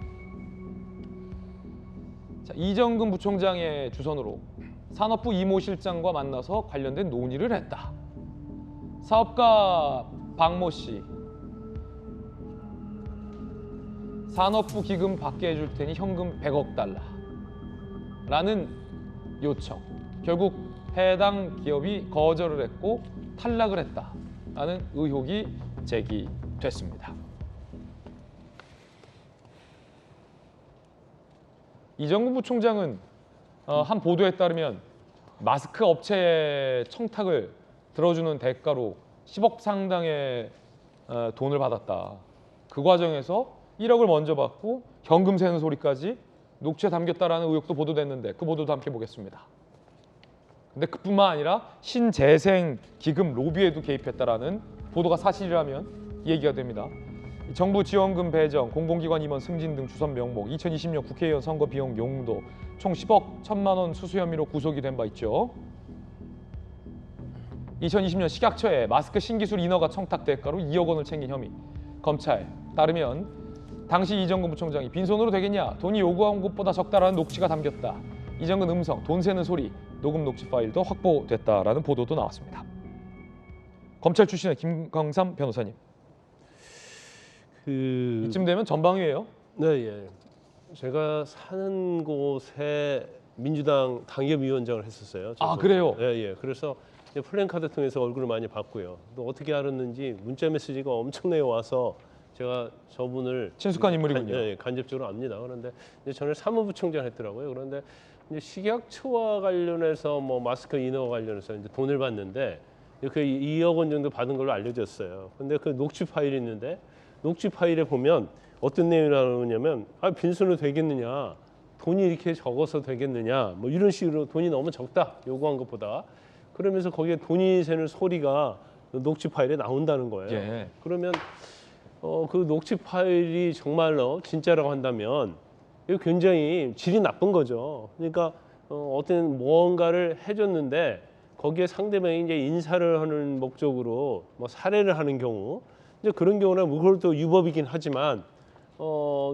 이정근 부총장의 주선으로 산업부 이모 실장과 만나서 관련된 논의를 했다. 사업가 박모 씨, 산업부 기금 받게 해줄 테니 현금 100억 달러라는 요청. 결국 해당 기업이 거절을 했고 탈락을 했다라는 의혹이 제기됐습니다. 이정근 부총장은 한 보도에 따르면 마스크 업체의 청탁을 들어주는 대가로 10억 상당의 돈을 받았다. 그 과정에서 1억을 먼저 받고 현금 세는 소리까지 녹취에 담겼다라는 의혹도 보도됐는데 그 보도도 함께 보겠습니다. 근데 그뿐만 아니라 신재생 기금 로비에도 개입했다라는 보도가 사실이라면 얘기가 됩니다. 정부 지원금 배정, 공공기관 임원 승진 등 주선 명목, 2020년 국회의원 선거 비용 용도 총 10억 1천만 원 수수 혐의로 구속이 된 바 있죠. 2020년 식약처에 마스크 신기술 인허가 청탁 대가로 2억 원을 챙긴 혐의. 검찰 따르면 당시 이정근 부총장이 빈손으로 되겠냐, 돈이 요구한 것보다 적다라는 녹취가 담겼다. 이정근 음성, 돈 세는 소리, 녹음 녹취 파일도 확보됐다라는 보도도 나왔습니다. 검찰 출신의 김광삼 변호사님. 이쯤 되면 전방위예요? 네, 예. 제가 사는 곳에 민주당 당협위원장을 했었어요. 아, 그래요? 예, 예. 그래서 플랜카드 통해서 얼굴을 많이 봤고요. 또 어떻게 알았는지 문자 메시지가 엄청나게 와서 제가 저분을 친숙한 인물이군요. 예, 간접적으로 압니다. 그런데 이제 저는 사무부총장을 했더라고요. 그런데 이제 식약처와 관련해서 뭐 마스크 인허가 관련해서 이제 돈을 받는데 그 2억 원 정도 받은 걸로 알려졌어요. 근데 그 녹취 파일이 있는데 녹취 파일에 보면 어떤 내용이 나오냐면 빈손으로 되겠느냐, 돈이 이렇게 적어서 되겠느냐, 뭐 이런 식으로 돈이 너무 적다 요구한 것보다, 그러면서 거기에 돈이 새는 소리가 녹취 파일에 나온다는 거예요. 예. 그러면 그 녹취 파일이 정말로 진짜라고 한다면 이거 굉장히 질이 나쁜 거죠. 그러니까 어떤 무언가를 해줬는데 거기에 상대방이 이제 인사를 하는 목적으로 뭐 살해를 하는 경우, 이제 그런 경우는 그걸 또 유법이긴 하지만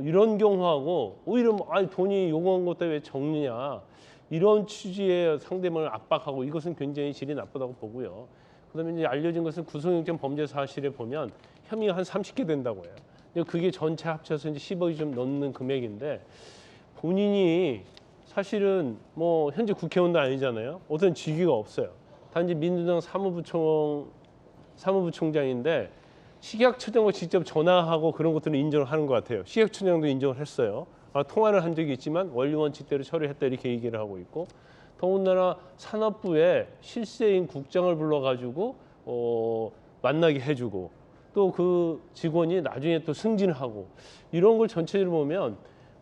이런 경우하고 오히려 돈이 요구한 것도 왜 적느냐, 이런 취지의 상대방을 압박하고, 이것은 굉장히 질이 나쁘다고 보고요. 그다음에 이제 알려진 것은 구속영장 범죄 사실에 보면 혐의가 한 30개 된다고 해요. 그게 전체 합쳐서 이제 10억이 좀 넘는 금액인데, 본인이 사실은 뭐 현재 국회의원도 아니잖아요. 어떤 직위가 없어요. 단지 민주당 사무부총장인데 식약처장과 직접 전화하고 그런 것들은 인정을 하는 것 같아요. 식약처장도 인정을 했어요. 통화를 한 적이 있지만 원리 원칙대로 처리했다 이렇게 얘기를 하고 있고, 더군다나 산업부에 실세인 국장을 불러가지고 만나게 해주고, 또 그 직원이 나중에 또 승진을 하고, 이런 걸 전체적으로 보면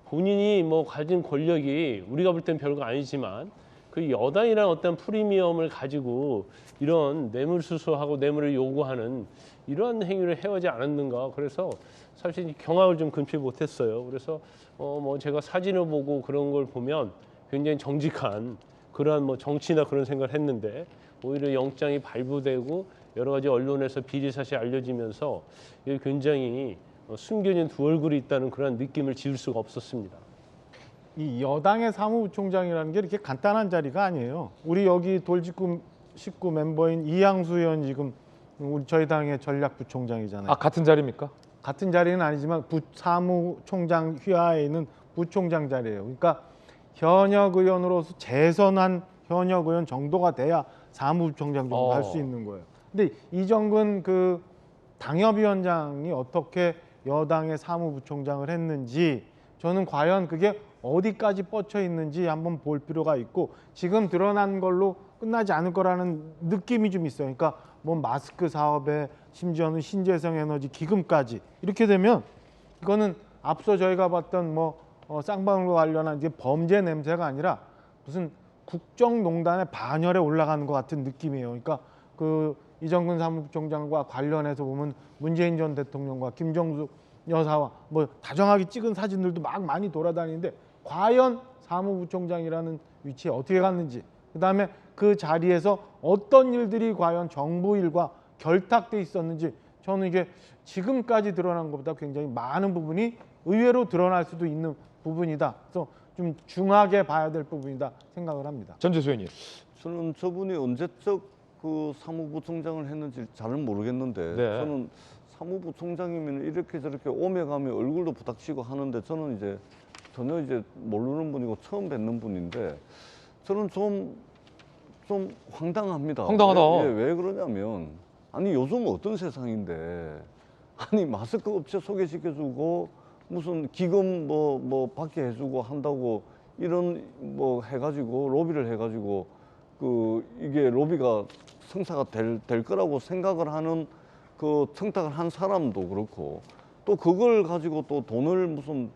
본인이 뭐 가진 권력이 우리가 볼 땐 별거 아니지만 그 여당이라는 어떤 프리미엄을 가지고 이런 뇌물 수수하고 뇌물을 요구하는 이러한 행위를 해오지 않았는가. 그래서 사실 경악을 좀 금치 못했어요. 그래서 뭐 제가 사진을 보고 그런 걸 보면 굉장히 정직한 그러한 뭐 정치나 그런 생각을 했는데 오히려 영장이 발부되고 여러 가지 언론에서 비리 사실이 알려지면서 이게 굉장히 숨겨진 두 얼굴이 있다는 그런 느낌을 지울 수가 없었습니다. 이 여당의 사무부총장이라는 게 이렇게 간단한 자리가 아니에요. 우리 여기 돌직구 식구 멤버인 이양수 의원 지금 우리 저희 당의 전략부총장이잖아요. 아, 같은 자리입니까? 같은 자리는 아니지만 사무총장 휘하에 있는 부총장 자리예요. 그러니까 현역 의원으로서 재선한 현역 의원 정도가 돼야 사무부총장 정도 할 수 있는 거예요. 근데 이정근 그 당협위원장이 어떻게 여당의 사무부총장을 했는지 저는 과연 그게 어디까지 뻗쳐 있는지 한번 볼 필요가 있고 지금 드러난 걸로 끝나지 않을 거라는 느낌이 좀 있어요. 그러니까 뭐 마스크 사업에 심지어는 신재생 에너지 기금까지 이렇게 되면 이거는 앞서 저희가 봤던 뭐 쌍방울과 관련한 이제 범죄 냄새가 아니라 무슨 국정농단의 반열에 올라가는 것 같은 느낌이에요. 그러니까 그 이정근 사무부총장과 관련해서 보면 문재인 전 대통령과 김정숙 여사와 뭐 다정하게 찍은 사진들도 막 많이 돌아다니는데 과연 사무부총장이라는 위치에 어떻게 갔는지 그다음에 그 자리에서 어떤 일들이 과연 정부 일과 결탁돼 있었는지 저는 이게 지금까지 드러난 것보다 굉장히 많은 부분이 의외로 드러날 수도 있는 부분이다. 그래서 좀 중하게 봐야 될 부분이다 생각을 합니다. 전재수 의원님. 저는 저분이 언제적 그 사무부총장을 했는지 잘은 모르겠는데 저는 사무부총장이면 이렇게 저렇게 오며 가며 얼굴도 부닥치고 하는데 저는 이제 전혀 이제 모르는 분이고 처음 뵙는 분인데 저는 좀 황당합니다. 황당하다. 왜 그러냐면 아니 요즘 어떤 세상인데 아니 마스크 업체 소개시켜주고 무슨 기금 뭐 받게 해주고 한다고 이런 뭐 해가지고 로비를 해가지고 그 이게 로비가 성사가 될 거라고 생각을 하는 그 청탁을 한 사람도 그렇고 또 그걸 가지고 또 돈을 무슨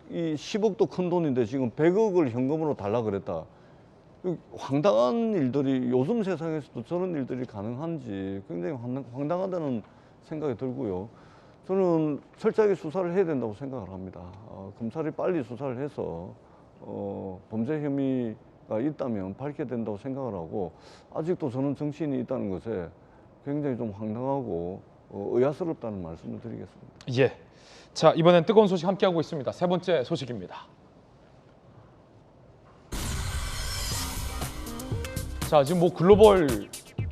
이 10억도 큰 돈인데 지금 100억을 현금으로 달라 그랬다. 황당한 일들이 요즘 세상에서도 저런 일들이 가능한지 굉장히 황당하다는 생각이 들고요. 저는 철저하게 수사를 해야 된다고 생각을 합니다. 검찰이 빨리 수사를 해서 범죄 혐의가 있다면 밝혀야 된다고 생각을 하고 아직도 저는 정치인이 있다는 것에 굉장히 좀 황당하고 의아스럽다는 말씀을 드리겠습니다. 예. 자, 이번엔 뜨거운 소식 함께하고 있습니다. 세 번째 소식입니다. 자, 지금 뭐 글로벌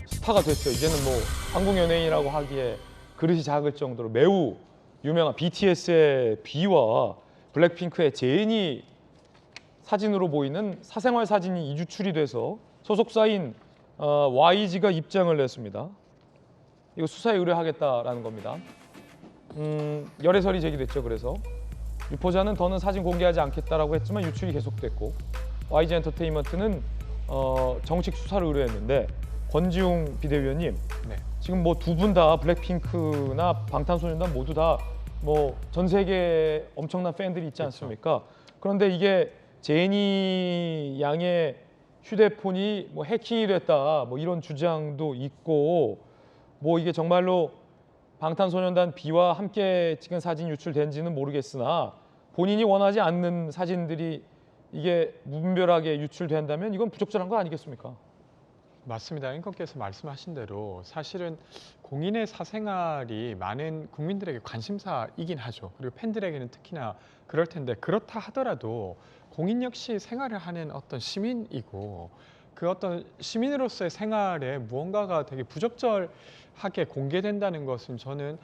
스타가 됐어요. 이제는 뭐 한국 연예인이라고 하기에 그릇이 작을 정도로 매우 유명한 BTS의 B와 블랙핑크의 제인이 사진으로 보이는 사생활 사진이 이주출이 돼서 소속사인 YG가 입장을 냈습니다. 이거 수사에 의뢰하겠다라는 겁니다. 열애설이 제기됐죠. 그래서 유포자는 더는 사진 공개하지 않겠다라고 했지만 유출이 계속됐고 YG 엔터테인먼트는 정식 수사를 의뢰했는데 권지웅 비대위원님, 지금 뭐 두 분 다 블랙핑크나 방탄소년단 모두 다 뭐 전 세계에 엄청난 팬들이 있지 않습니까? 그런데 이게 제니 양의 휴대폰이 뭐 해킹이 됐다, 뭐 이런 주장도 있고, 뭐 이게 정말로 방탄소년단 B와 함께 찍은 사진 유출된지는 모르겠으나 본인이 원하지 않는 사진들이 이게 무분별하게 유출된다면 이건 부적절한 거 아니겠습니까? 맞습니다. 앵커께서 말씀하신 대로 사실은 공인의 사생활이 많은 국민들에게 관심사이긴 하죠. 그리고 팬들에게는 특히나 그럴 텐데 그렇다 하더라도 공인 역시 생활을 하는 어떤 시민이고 그 어떤 시민으로서의 생활에 무언가가 되게 부적절하게 공개된다는 것은 저는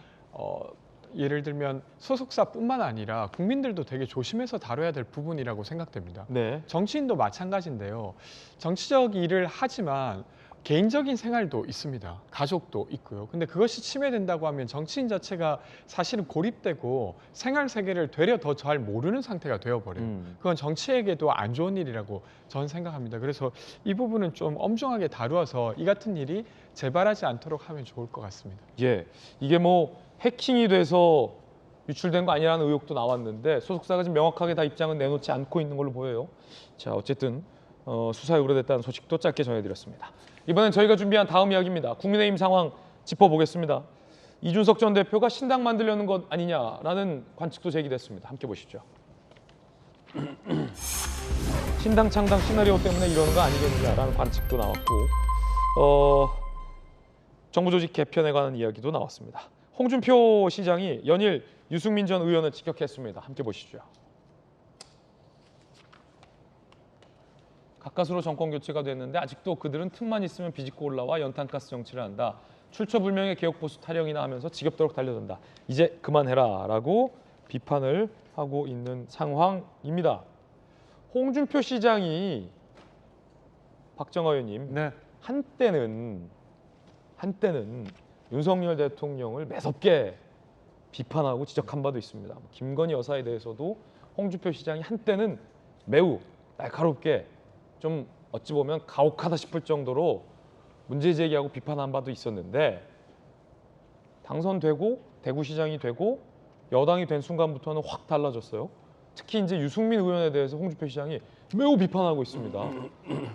예를 들면 소속사뿐만 아니라 국민들도 되게 조심해서 다뤄야 될 부분이라고 생각됩니다. 정치인도 마찬가지인데요. 정치적 일을 하지만 개인적인 생활도 있습니다. 가족도 있고요. 근데 그것이 침해된다고 하면 정치인 자체가 사실은 고립되고 생활 세계를 되려 더 잘 모르는 상태가 되어버려요. 그건 정치에게도 안 좋은 일이라고 저는 생각합니다. 그래서 이 부분은 좀 엄중하게 다루어서 이 같은 일이 재발하지 않도록 하면 좋을 것 같습니다. 예, 이게 뭐 해킹이 돼서 유출된 거 아니라는 의혹도 나왔는데 소속사가 지금 명확하게 다 입장은 내놓지 않고 있는 걸로 보여요. 자, 어쨌든 수사에 의뢰됐다는 소식도 짧게 전해드렸습니다. 이번엔 저희가 준비한 다음 이야기입니다. 국민의힘 상황 짚어보겠습니다. 이준석 전 대표가 신당 만들려는 것 아니냐라는 관측도 제기됐습니다. 함께 보시죠. 신당 창당 시나리오 때문에 이러는 거 아니겠느냐라는 관측도 나왔고 정부 조직 개편에 관한 이야기도 나왔습니다. 홍준표 시장이 연일 유승민 전 의원을 직격했습니다. 함께 보시죠. 가까스로 정권 교체가 됐는데 아직도 그들은 틈만 있으면 비집고 올라와 연탄가스 정치를 한다. 출처불명의 개혁보수 타령이나 하면서 지겹도록 달려든다. 이제 그만해라 라고 비판을 하고 있는 상황입니다. 홍준표 시장이 박정화 의원님 네. 한때는 윤석열 대통령을 매섭게 비판하고 지적한 바도 있습니다. 김건희 여사에 대해서도 홍준표 시장이 한때는 매우 날카롭게 좀 어찌 보면 가혹하다 싶을 정도로 문제 제기하고 비판한 바도 있었는데 당선되고 대구시장이 되고 여당이 된 순간부터는 확 달라졌어요. 특히 이제 유승민 의원에 대해서 홍준표 시장이 매우 비판하고 있습니다.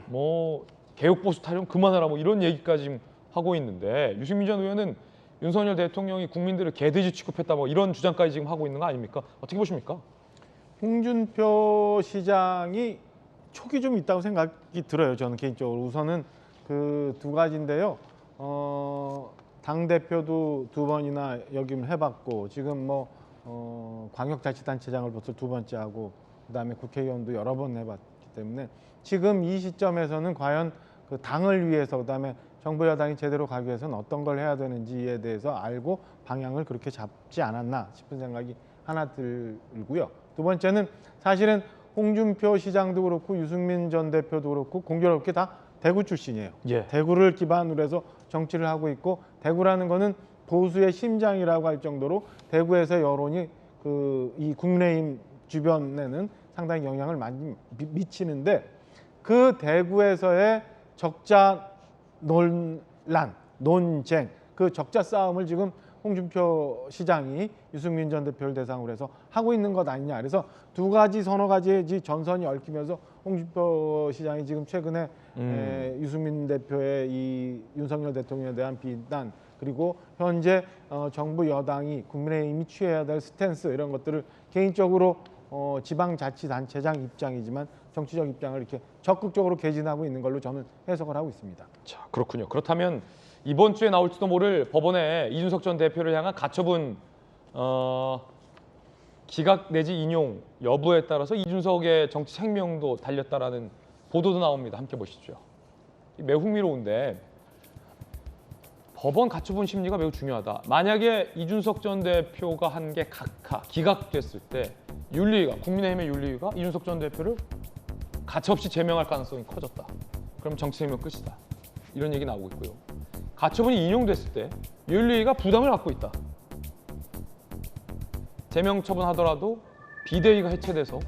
뭐 개혁보수 타령 그만하라 뭐 이런 얘기까지 하고 있는데 유승민 전 의원은 윤석열 대통령이 국민들을 개돼지 취급했다 뭐 이런 주장까지 지금 하고 있는 거 아닙니까? 어떻게 보십니까? 홍준표 시장이 촉이 좀 있다고 생각이 들어요. 저는 개인적으로 우선은 그 두 가지인데요. 당 대표도 2번이나 역임을 해봤고 지금 뭐 광역자치단체장을 벌써 2번째 하고 그다음에 국회의원도 여러 번 해봤기 때문에 지금 이 시점에서는 과연 그 당을 위해서 그다음에 정부 여당이 제대로 가기 위해서는 어떤 걸 해야 되는지에 대해서 알고 방향을 그렇게 잡지 않았나 싶은 생각이 하나 들고요. 두 번째는 사실은 홍준표 시장도 그렇고 유승민 전 대표도 그렇고 공교롭게 다 대구 출신이에요. 예. 대구를 기반으로 해서 정치를 하고 있고 대구라는 거는 보수의 심장이라고 할 정도로 대구에서 여론이 이 국민의힘 주변에는 상당히 영향을 많이 미치는데 그 대구에서의 적자 논란, 논쟁, 그 적자 싸움을 지금 홍준표 시장이 유승민 전 대표를 대상으로 해서 하고 있는 것 아니냐. 그래서 두 가지 서너 가지의 전선이 얽히면서 홍준표 시장이 지금 최근에 유승민 대표의 이 윤석열 대통령에 대한 비난 그리고 현재 정부 여당이 국민의힘이 취해야 될 스탠스 이런 것들을 개인적으로 지방자치단체장 입장이지만 정치적 입장을 이렇게 적극적으로 개진하고 있는 걸로 저는 해석을 하고 있습니다. 자, 그렇군요. 그렇다면 이번 주에 나올지도 모를 법원에 이준석 전 대표를 향한 가처분 기각 내지 인용 여부에 따라서 이준석의 정치 생명도 달렸다라는 보도도 나옵니다. 함께 보시죠. 매우 흥미로운데 법원 가처분 심리가 매우 중요하다. 만약에 이준석 전 대표가 한 게 기각됐을 때 윤리위가 국민의힘의 윤리위가 이준석 전 대표를 가처없이 제명할 가능성이 커졌다. 그럼 정치 생명 끝이다. 이런 얘기 나오고 있고요. 가처분이 인용됐을 때 윤리위가 부담을 갖고 있다. 제명 처분하더라도 비대위가 해체돼서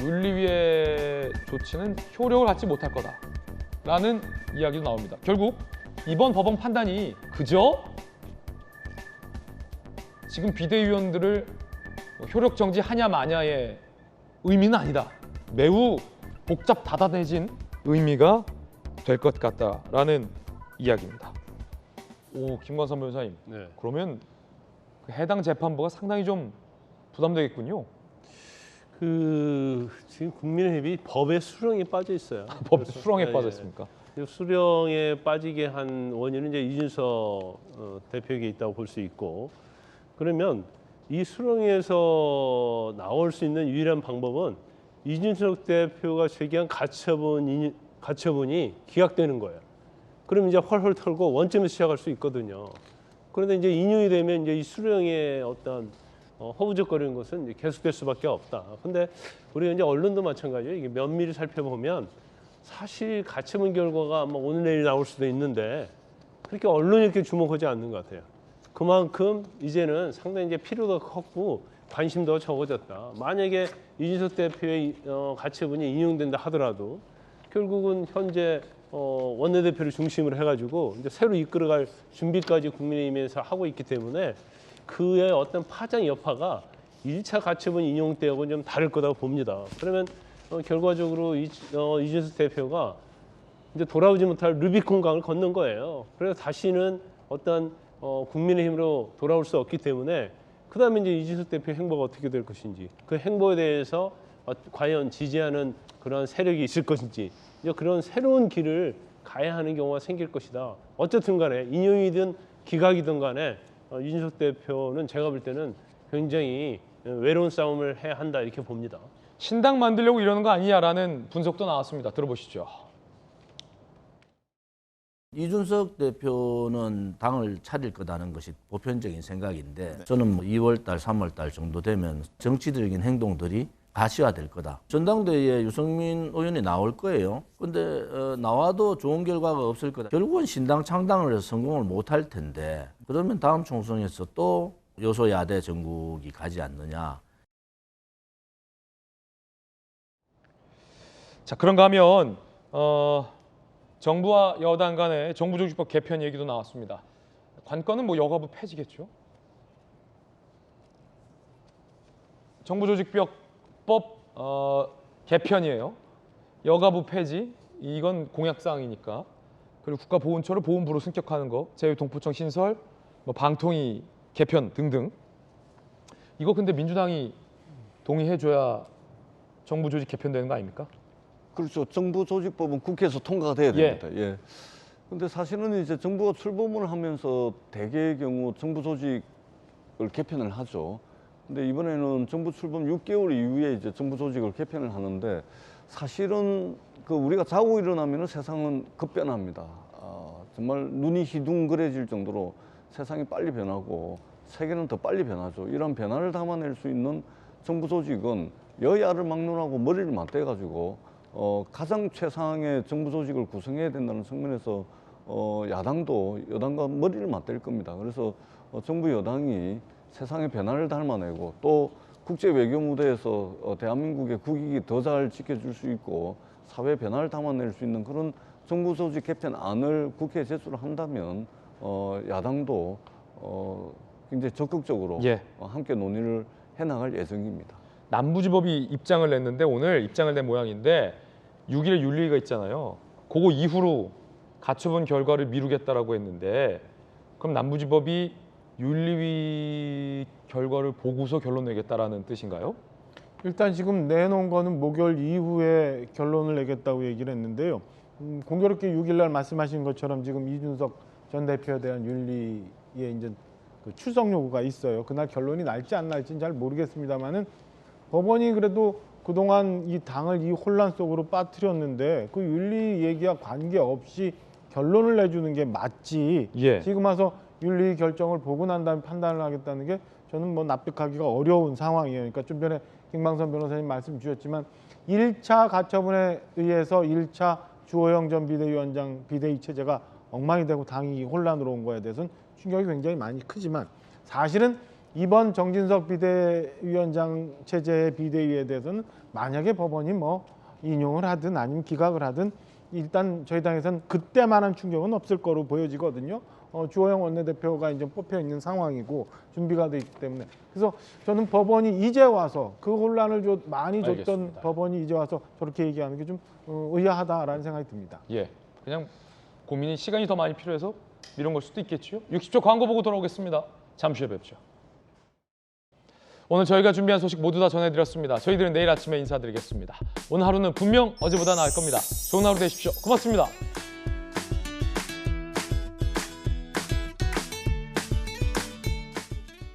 윤리위의 조치는 효력을 갖지 못할 거다라는 이야기도 나옵니다. 결국 이번 법원 판단이 그저 지금 비대위원들을 효력 정지하냐 마냐의 의미는 아니다. 매우 복잡 다단해진 의미가 될 것 같다라는 이야기입니다. 오, 김광선 변호사님. 네. 그러면 그 해당 재판부가 상당히 좀 부담되겠군요. 지금 국민의힘이 법의 수렁에 빠져 있어요. 법 수렁에 빠졌습니까? 수렁에 빠지게 한 원인은 이제 이준석 대표에게 있다고 볼 수 있고, 그러면 이 수렁에서 나올 수 있는 유일한 방법은 이준석 대표가 제기한 가처분이 기각되는 거예요. 그럼 이제 헐헐 털고 원점에서 시작할 수 있거든요. 그런데 이제 인용이 되면 이제 이 수령의 어떤 허우적거리는 것은 이제 계속될 수밖에 없다. 근데 우리가 이제 언론도 마찬가지예요. 이게 면밀히 살펴보면 사실 가처분 결과가 아마 오늘 내일 나올 수도 있는데 그렇게 언론이 이렇게 주목하지 않는 것 같아요. 그만큼 이제는 상당히 이제 필요가 컸고 관심도 적어졌다. 만약에 이준석 대표의 가처분이 인용된다 하더라도 결국은 현재 원내대표를 중심으로 해가지고 이제 새로 이끌어갈 준비까지 국민의힘에서 하고 있기 때문에 그의 어떤 파장 여파가 1차 가처분 인용 때하고는 좀 다를 거라고 봅니다. 그러면 결과적으로 이준석 대표가 이제 돌아오지 못할 루비콘 강을 건넌 거예요. 그래서 다시는 어떤 국민의힘으로 돌아올 수 없기 때문에 그 다음에 이제 이준석 대표 행보가 어떻게 될 것인지 그 행보에 대해서 과연 지지하는 그런 세력이 있을 것인지 이제 그런 새로운 길을 가야 하는 경우가 생길 것이다. 어쨌든 간에 인용이든 기각이든 간에 이준석 대표는 제가 볼 때는 굉장히 외로운 싸움을 해야 한다 이렇게 봅니다. 신당 만들려고 이러는 거 아니냐라는 분석도 나왔습니다. 들어보시죠. 이준석 대표는 당을 차릴 거다는 것이 보편적인 생각인데 저는 2월 달, 3월 달 정도 되면 정치적인 행동들이 가시화될 거다. 전당대회에 유승민 의원이 나올 거예요. 근데 나와도 좋은 결과가 없을 거다. 결국은 신당 창당을 해서 성공을 못할 텐데 그러면 다음 총선에서 또 여소야대 정국이 가지 않느냐. 자, 그런가 하면 정부와 여당 간의 정부조직법 개편 얘기도 나왔습니다. 관건은 뭐 여가부 폐지겠죠. 정부조직법 개편이에요. 여가부 폐지, 이건 공약사항이니까. 그리고 국가보훈처를 보훈부로 승격하는 거, 제휴동포청 신설, 뭐 방통위 개편 등등. 이거 근데 민주당이 동의해줘야 정부조직 개편되는 거 아닙니까? 그렇죠. 정부조직법은 국회에서 통과가 돼야 됩니다. 예. 근데 사실은 이제 정부가 출범을 하면서 대개의 경우 정부조직을 개편을 하죠. 근데 이번에는 정부 출범 6개월 이후에 이제 정부조직을 개편을 하는데 사실은 그 우리가 자고 일어나면 세상은 급변합니다. 정말 눈이 희둥그레질 정도로 세상이 빨리 변하고 세계는 더 빨리 변하죠. 이런 변화를 담아낼 수 있는 정부조직은 여야를 막론하고 머리를 맞대가지고 가장 최상의 정부 조직을 구성해야 된다는 측면에서 야당도 여당과 머리를 맞댈 겁니다. 그래서 정부 여당이 세상의 변화를 닮아내고 또 국제 외교 무대에서 대한민국의 국익이 더 잘 지켜줄 수 있고 사회 변화를 담아낼 수 있는 그런 정부 조직 개편안을 국회에 제출을 한다면 야당도 굉장히 적극적으로 함께 논의를 해나갈 예정입니다. 남부지법이 입장을 냈는데 오늘 입장을 낸 모양인데 6일에 윤리위가 있잖아요. 그거 이후로 가처분 결과를 미루겠다라고 했는데 그럼 남부지법이 윤리위 결과를 보고서 결론 내겠다라는 뜻인가요? 일단 지금 내놓은 거는 목요일 이후에 결론을 내겠다고 얘기를 했는데요. 공교롭게 6일 날 말씀하신 것처럼 지금 이준석 전 대표에 대한 윤리에 이제 그 출석 요구가 있어요. 그날 결론이 날지 안 날지는 잘 모르겠습니다만은 법원이 그래도 그동안 이 당을 이 혼란 속으로 빠뜨렸는데 그 윤리 얘기와 관계없이 결론을 내주는 게 맞지. 지금 와서 윤리 결정을 보고 난 다음에 판단을 하겠다는 게 저는 뭐 납득하기가 어려운 상황이에요. 그러니까 좀 전에 김방선 변호사님 말씀 주셨지만 1차 가처분에 의해서 1차 주호영 전 비대위원장 비대위 체제가 엉망이 되고 당이 혼란으로 온 거에 대해서는 충격이 굉장히 많이 크지만 사실은 이번 정진석 비대위원장 체제의 비대위에 대해서는 만약에 법원이 뭐 인용을 하든 아니면 기각을 하든 일단 저희 당에서는 그때만한 충격은 없을 거로 보여지거든요. 주호영 원내대표가 이제 뽑혀 있는 상황이고 준비가 돼 있기 때문에 그래서 저는 법원이 이제 와서 그 혼란을 많이 줬던 알겠습니다. 법원이 이제 와서 저렇게 얘기하는 게 좀 의아하다라는 생각이 듭니다. 그냥 고민이 시간이 더 많이 필요해서 이런 걸 수도 있겠죠. 60초 광고 보고 돌아오겠습니다. 잠시 후에 뵙죠. 오늘 저희가 준비한 소식 모두 다 전해드렸습니다. 저희들은 내일 아침에 인사드리겠습니다. 오늘 하루는 분명 어제보다 나을 겁니다. 좋은 하루 되십시오. 고맙습니다.